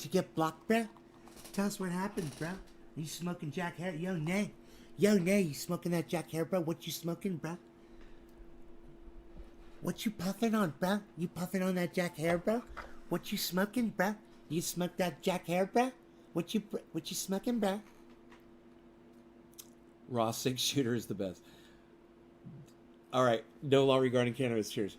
get blocked, bro? Tell us what happened, bro. Are you smoking Jack Hair? Yo, Nay, you smoking that Jack Hair, bro? What you smoking, bro? What you puffing on, bro? You puffing on that Jack Hair, bro? What you smoking, bro? You smoke that Jack Hair, bro? What you smoking, bro? Raw 6 shooter is the best. All right, No Law Regarding Cannabis. Cheers.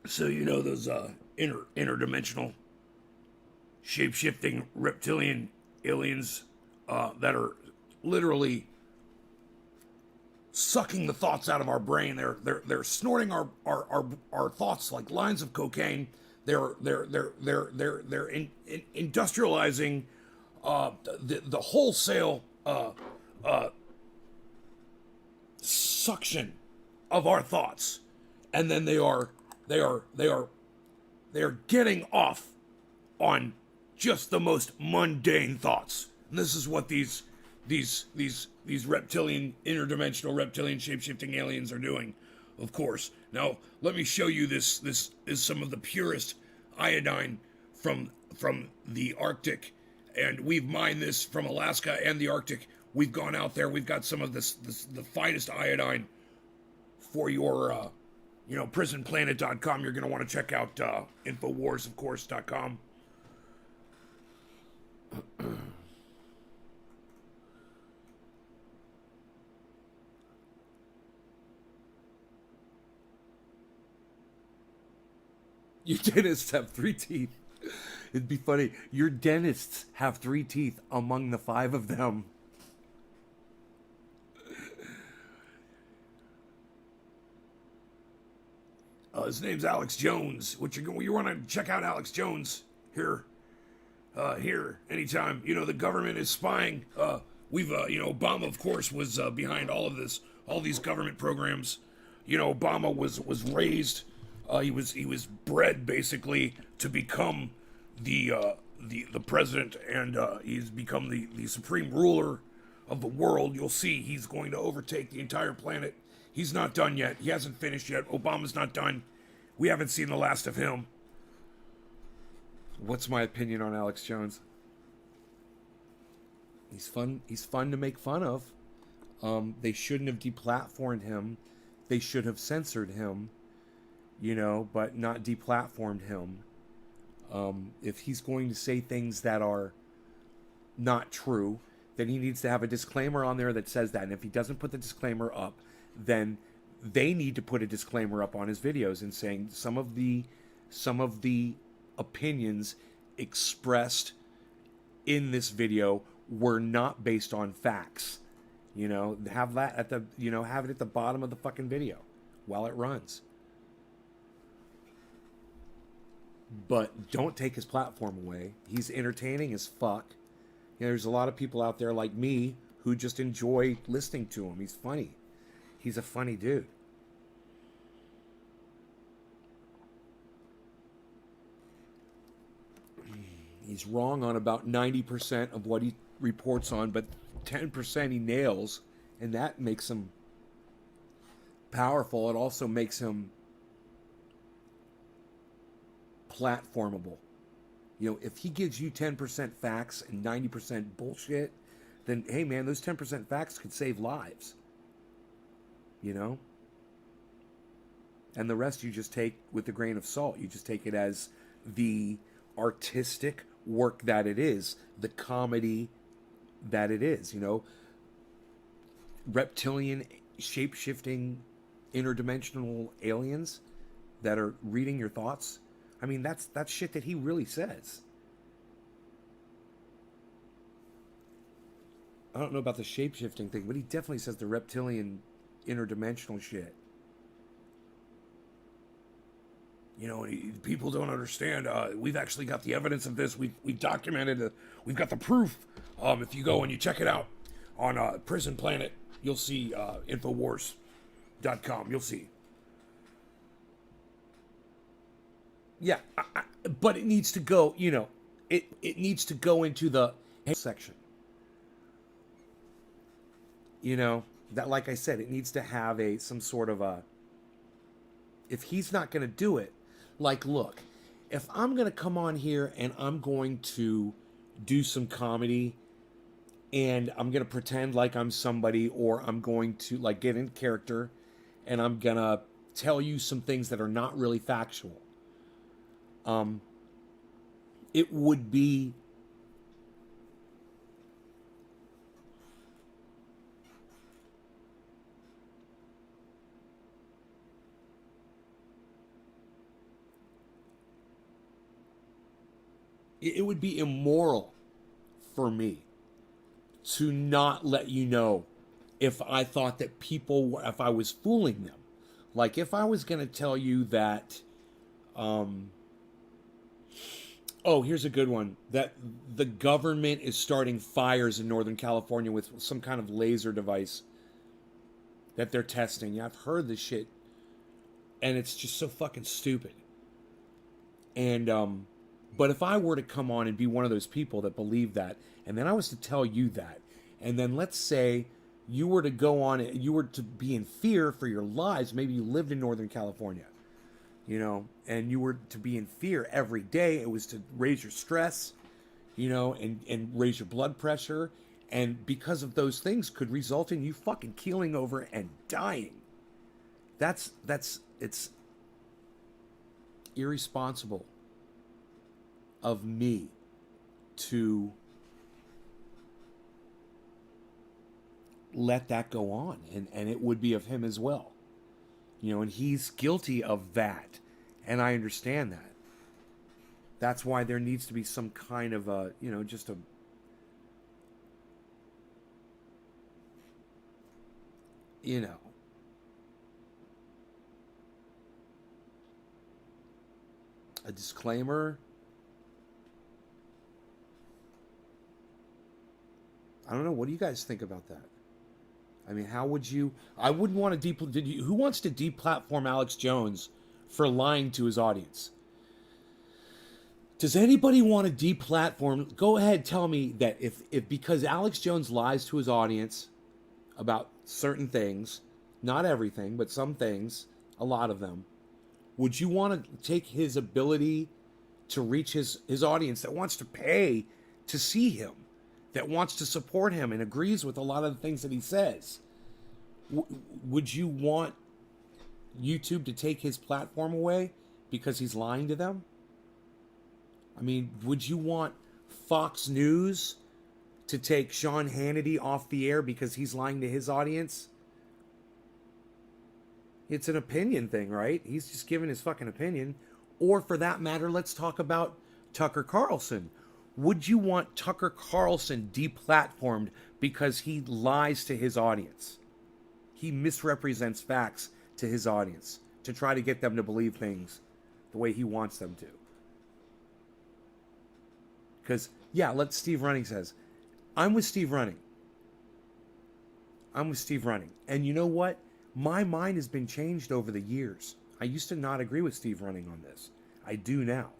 So you know those interdimensional shape-shifting reptilian aliens that are literally sucking the thoughts out of our brain. They're snorting our thoughts like lines of cocaine. They're industrializing the wholesale suction of our thoughts, and then they are getting off on just the most mundane thoughts. And this is what these reptilian, interdimensional reptilian shape-shifting aliens are doing, of course. Now, let me show you this. This is some of the purest iodine from the Arctic, and we've mined this from Alaska and the Arctic we've gone out there. We've got some of the finest iodine for your, prisonplanet.com. You're going to want to check out InfoWarsOfCourse.com. Your dentists have 3 teeth. It'd be funny. Your dentists have 3 teeth among the 5 of them. His name's Alex Jones. You want to check out Alex Jones here anytime. The government is spying. Obama, of course, was behind all of this, all these government programs. Obama was raised. He was bred basically to become the president, and he's become the supreme ruler of the world. You'll see he's going to overtake the entire planet. He's not done yet. He hasn't finished yet. Obama's not done. We haven't seen the last of him. What's my opinion on Alex Jones? He's fun to make fun of. They shouldn't have deplatformed him. They should have censored him, but not deplatformed him. If he's going to say things that are not true, then he needs to have a disclaimer on there that says that. And if he doesn't put the disclaimer up, then they need to put a disclaimer up on his videos and saying some of the opinions expressed in this video were not based on facts. Have that at the have it at the bottom of the fucking video while it runs. But don't take his platform away. He's entertaining as fuck. There's a lot of people out there like me who just enjoy listening to him. He's funny. He's a funny dude. He's wrong on about 90% of what he reports on, but 10% he nails, and that makes him powerful. It also makes him platformable. If he gives you 10% facts and 90% bullshit, then hey man, those 10% facts could save lives. And the rest you just take with a grain of salt. You just take it as the artistic work that it is, the comedy that it is, reptilian, shape-shifting, interdimensional aliens that are reading your thoughts. I mean, that's shit that he really says. I don't know about the shape-shifting thing, but he definitely says the reptilian, interdimensional shit. People don't understand. We've actually got the evidence of this. We've documented it. We've got the proof. If you go and you check it out on Prison Planet, you'll see Infowars.com. You'll see. Yeah, but it needs to go, it needs to go into the section. That, like I said, it needs to have some sort of a, if he's not going to do it, like, look, if I'm going to come on here and I'm going to do some comedy and I'm going to pretend like I'm somebody, or I'm going to like get in character and I'm going to tell you some things that are not really factual. It would be immoral for me to not let you know if I thought that if I was fooling them. Like, if I was going to tell you that, here's a good one, that the government is starting fires in Northern California with some kind of laser device that they're testing. Yeah, I've heard this shit, and it's just so fucking stupid. And, but if I were to come on and be one of those people that believe that, and then I was to tell you that, and then let's say you were to go on, you were to be in fear for your lives, maybe you lived in Northern California, and you were to be in fear every day. It was to raise your stress, and raise your blood pressure, And because of those things could result in you fucking keeling over and dying. It's irresponsible of me to let that go on, and it would be of him as well. And he's guilty of that, and I understand that. That's why there needs to be some kind of a, just a, you know, a disclaimer. I don't know. What do you guys think about that? I mean, how would you? I wouldn't want to who wants to deplatform Alex Jones for lying to his audience? Does anybody want to deplatform? Go ahead, tell me that if because Alex Jones lies to his audience about certain things, not everything, but some things, a lot of them, would you want to take his ability to reach his audience that wants to pay to see him, that wants to support him and agrees with a lot of the things that he says? Would you want YouTube to take his platform away because he's lying to them? I mean, would you want Fox News to take Sean Hannity off the air because he's lying to his audience? It's an opinion thing, right? He's just giving his fucking opinion. Or for that matter, let's talk about Tucker Carlson. Would you want Tucker Carlson deplatformed because he lies to his audience? He misrepresents facts to his audience to try to get them to believe things the way he wants them to. Because, yeah, Steve Running says, I'm with Steve Running. And you know what? My mind has been changed over the years. I used to not agree with Steve Running on this. I do now.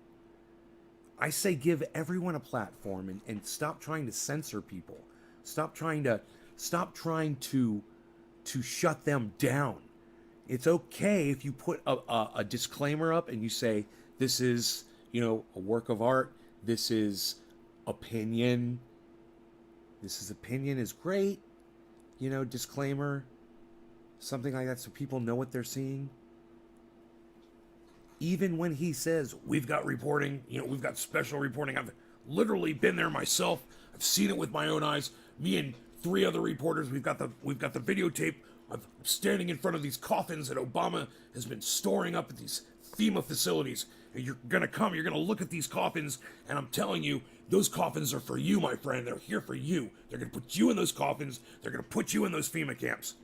I say give everyone a platform and stop trying to censor people. Stop trying to shut them down. It's okay if you put a disclaimer up and you say, this is, a work of art. This is opinion. Opinion is great. Disclaimer. Something like that so people know what they're seeing. Even when he says, we've got reporting, we've got special reporting. I've literally been there myself. I've seen it with my own eyes. Me and 3 other reporters, we've got the videotape. I'm standing in front of these coffins that Obama has been storing up at these FEMA facilities. And you're going to look at these coffins, and I'm telling you, those coffins are for you, my friend. They're here for you. They're going to put you in those coffins. They're going to put you in those FEMA camps.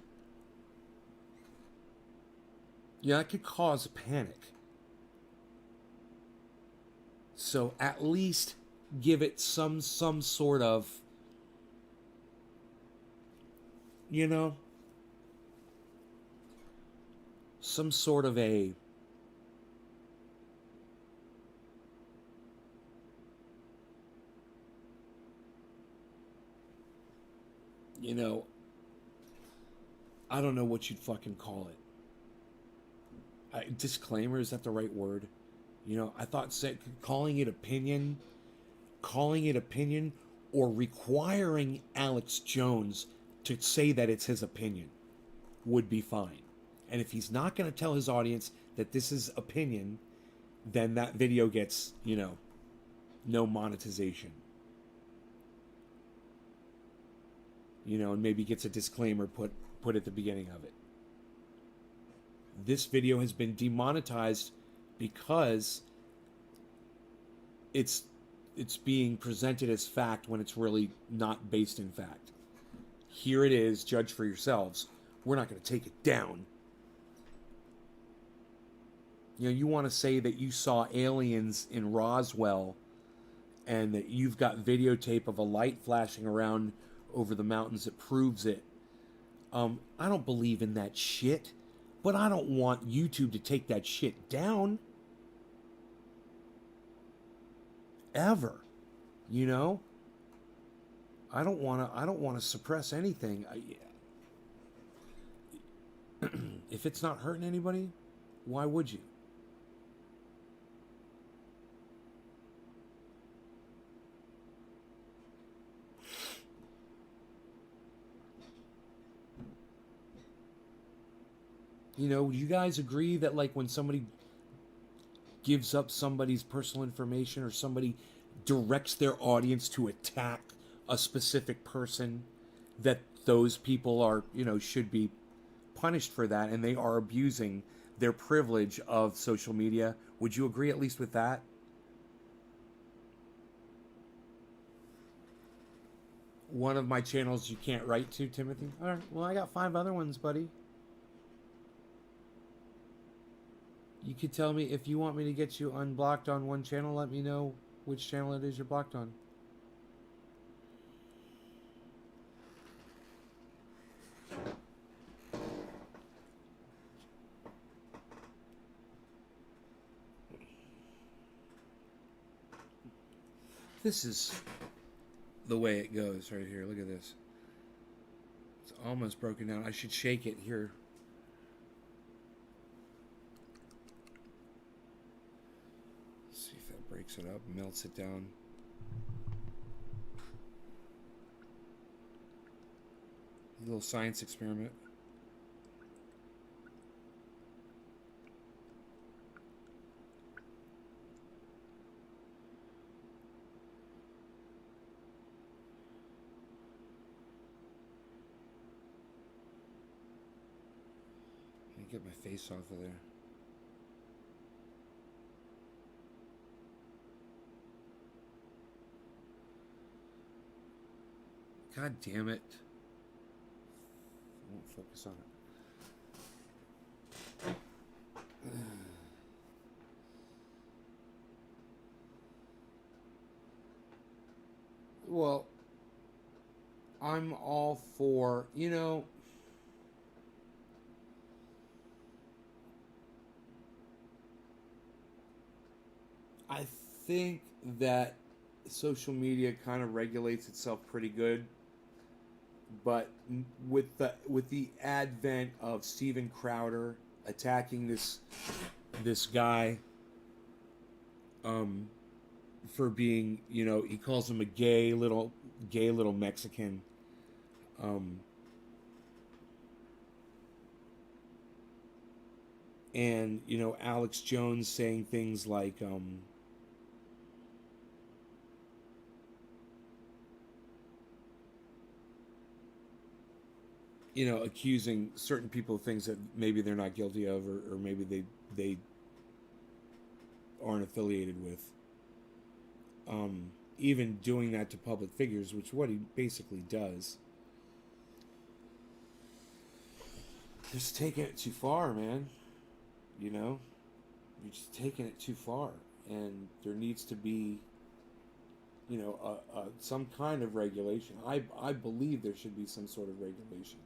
Yeah, that could cause panic. So at least give it some sort of, some sort of a, I don't know what you'd fucking call it. Disclaimer, is that the right word? I thought calling it opinion, or requiring Alex Jones to say that it's his opinion would be fine. And if he's not going to tell his audience that this is opinion, then that video gets, no monetization. And maybe gets a disclaimer put at the beginning of it. This video has been demonetized because it's being presented as fact when it's really not based in fact. Here it is, judge for yourselves. We're not going to take it down. You want to say that you saw aliens in Roswell and that you've got videotape of a light flashing around over the mountains that proves it. I don't believe in that shit, but I don't want YouTube to take that shit down. Ever. I don't want to suppress anything. If it's not hurting anybody, why would you? You know, do you guys agree that like when somebody gives up somebody's personal information or somebody directs their audience to attack a specific person, that those people are, you know, should be punished for that and they are abusing their privilege of social media? Would you agree at least with that? One of my channels you can't write to, Timothy. All right, well, I got 5 other ones, buddy. You could tell me if you want me to get you unblocked on one channel, let me know which channel it is you're blocked on. This is the way it goes right here. Look at this. It's almost broken down. I should shake it here. Let's see if that breaks it up, melts it down. A little science experiment. Get my face off of there. God damn it. I won't focus on it. Well, I'm all for, you know, I think that social media kind of regulates itself pretty good, but with the advent of Steven Crowder attacking this guy, for being, you know, he calls him a gay little Mexican, and you know, Alex Jones saying things like, you know, accusing certain people of things that maybe they're not guilty of, or maybe they aren't affiliated with. Even doing that to public figures, which what he basically does. Just taking it too far, man. You know, you're just taking it too far, and there needs to be, you know, some kind of regulation. I believe there should be some sort of regulation.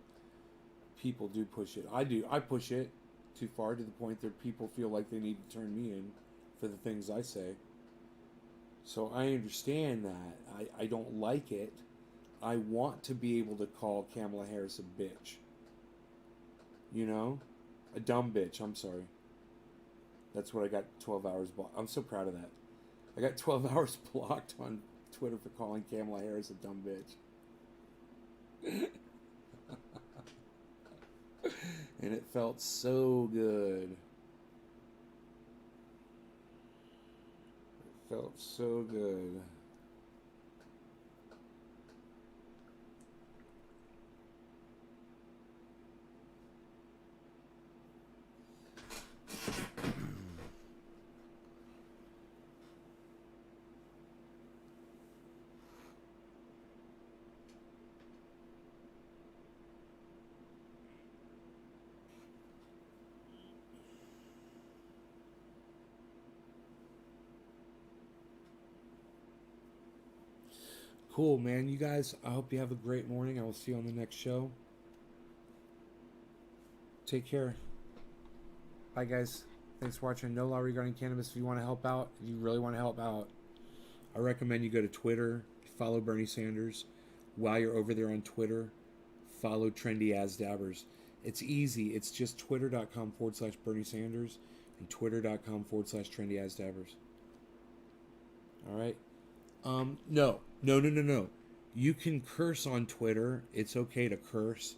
People do push it. I do. I push it too far to the point that people feel like they need to turn me in for the things I say. So I understand that. I don't like it. I want to be able to call Kamala Harris a bitch. You know? A dumb bitch, I'm sorry. That's what I got 12 hours blocked. I'm so proud of that. I got 12 hours blocked on Twitter for calling Kamala Harris a dumb bitch. And it felt so good. It felt so good. Cool, man. You guys, I hope you have a great morning. I will see you on the next show. Take care. Bye, guys. Thanks for watching No Law Regarding Cannabis. If you want to help out, if you really want to help out, I recommend you go to Twitter, follow Bernie Sanders. While you're over there on Twitter, follow Trendy As Dabbers. It's easy. It's just twitter.com/Bernie Sanders and twitter.com/Trendy As Dabbers. All right? No. You can curse on Twitter. It's okay to curse.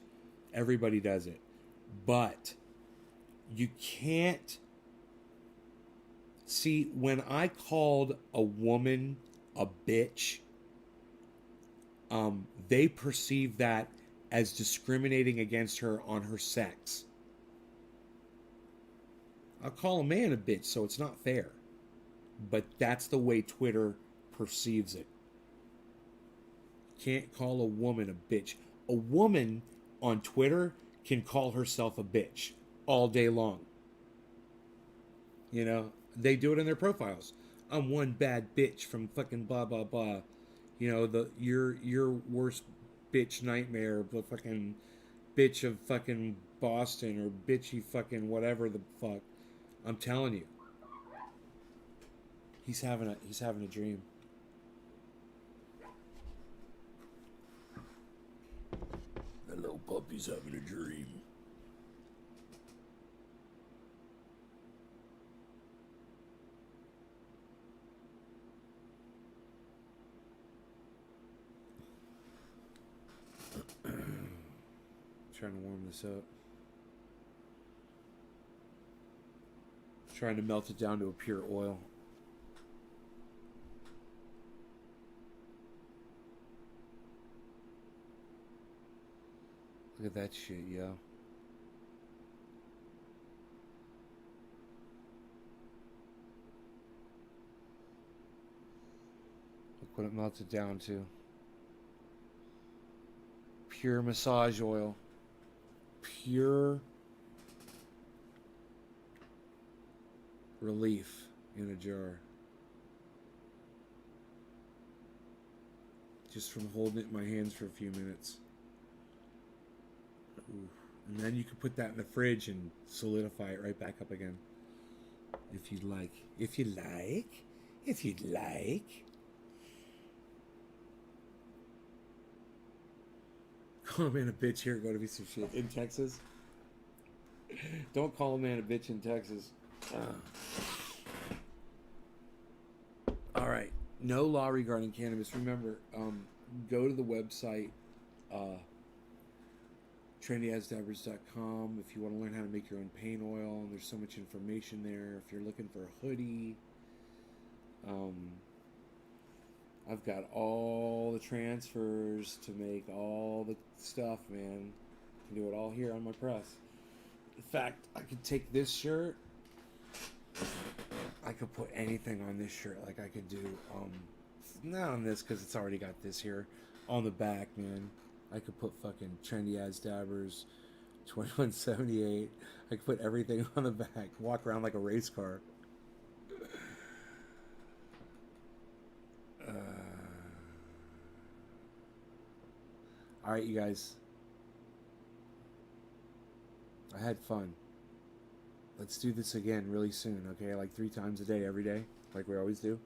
Everybody does it. But You can't see when I called a woman a bitch, they perceive that as discriminating against her on her sex. I'll call a man a bitch, so it's not fair. But that's the way Twitter perceives it. Can't call a woman a bitch. A woman on Twitter can call herself a bitch all day long. You know, they do it in their profiles. I'm one bad bitch from fucking blah blah blah. You know, the your worst bitch nightmare, the fucking bitch of fucking Boston or bitchy fucking whatever the fuck. I'm telling you. He's having a dream. That little puppy's having a dream. Trying to warm this up. Trying to melt it down to a pure oil. Look at that shit, yo. Look what it melted down to. Pure massage oil. Pure relief in a jar. Just from holding it in my hands for a few minutes. Ooh. And then you can put that in the fridge and solidify it right back up again. If you'd like. If you'd like. If you'd like. Call a man a bitch here. Go to be some shit in Texas. Don't call a man a bitch in Texas. All right. No law regarding cannabis. Remember, go to the website, trendyasdabbers.com if you want to learn how to make your own paint oil. And there's so much information there. If you're looking for a hoodie, I've got all the transfers to make all the stuff, man. I can do it all here on my press. In fact, I could take this shirt. I could put anything on this shirt. Like I could do, not on this because it's already got this here. On the back, man. I could put fucking Trendy As Dabbers 2178. I could put everything on the back. Walk around like a race car. Alright, you guys. I had fun. Let's do this again really soon, okay? Like 3 times a day, every day, like we always do.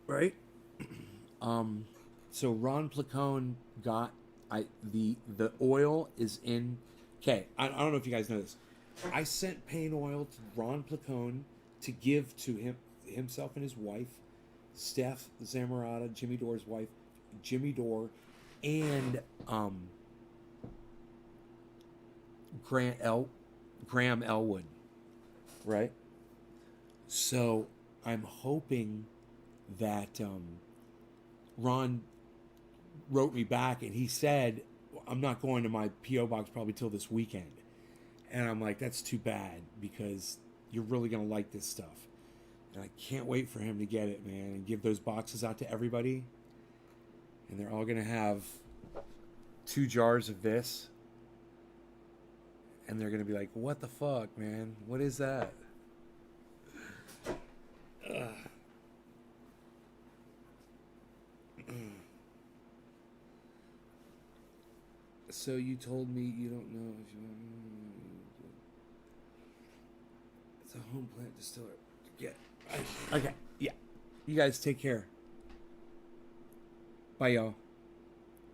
Right? So Ron Placone got the oil is in. Okay, I don't know if you guys know this. I sent paint oil to Ron Placone to give to himself and his wife, Steph Zamarata, Jimmy Dore's wife, Jimmy Dore, and Graham Elwood, right? So I'm hoping that Ron wrote me back and he said, I'm not going to my P.O. box probably till this weekend. And I'm like, that's too bad because you're really going to like this stuff. And I can't wait for him to get it, man, and give those boxes out to everybody. And they're all going to have 2 jars of this. And they're going to be like, what the fuck, man? What is that? So you told me you don't know if you want. It's a home plant distiller. Yeah. Okay. Yeah. You guys take care. Bye, y'all.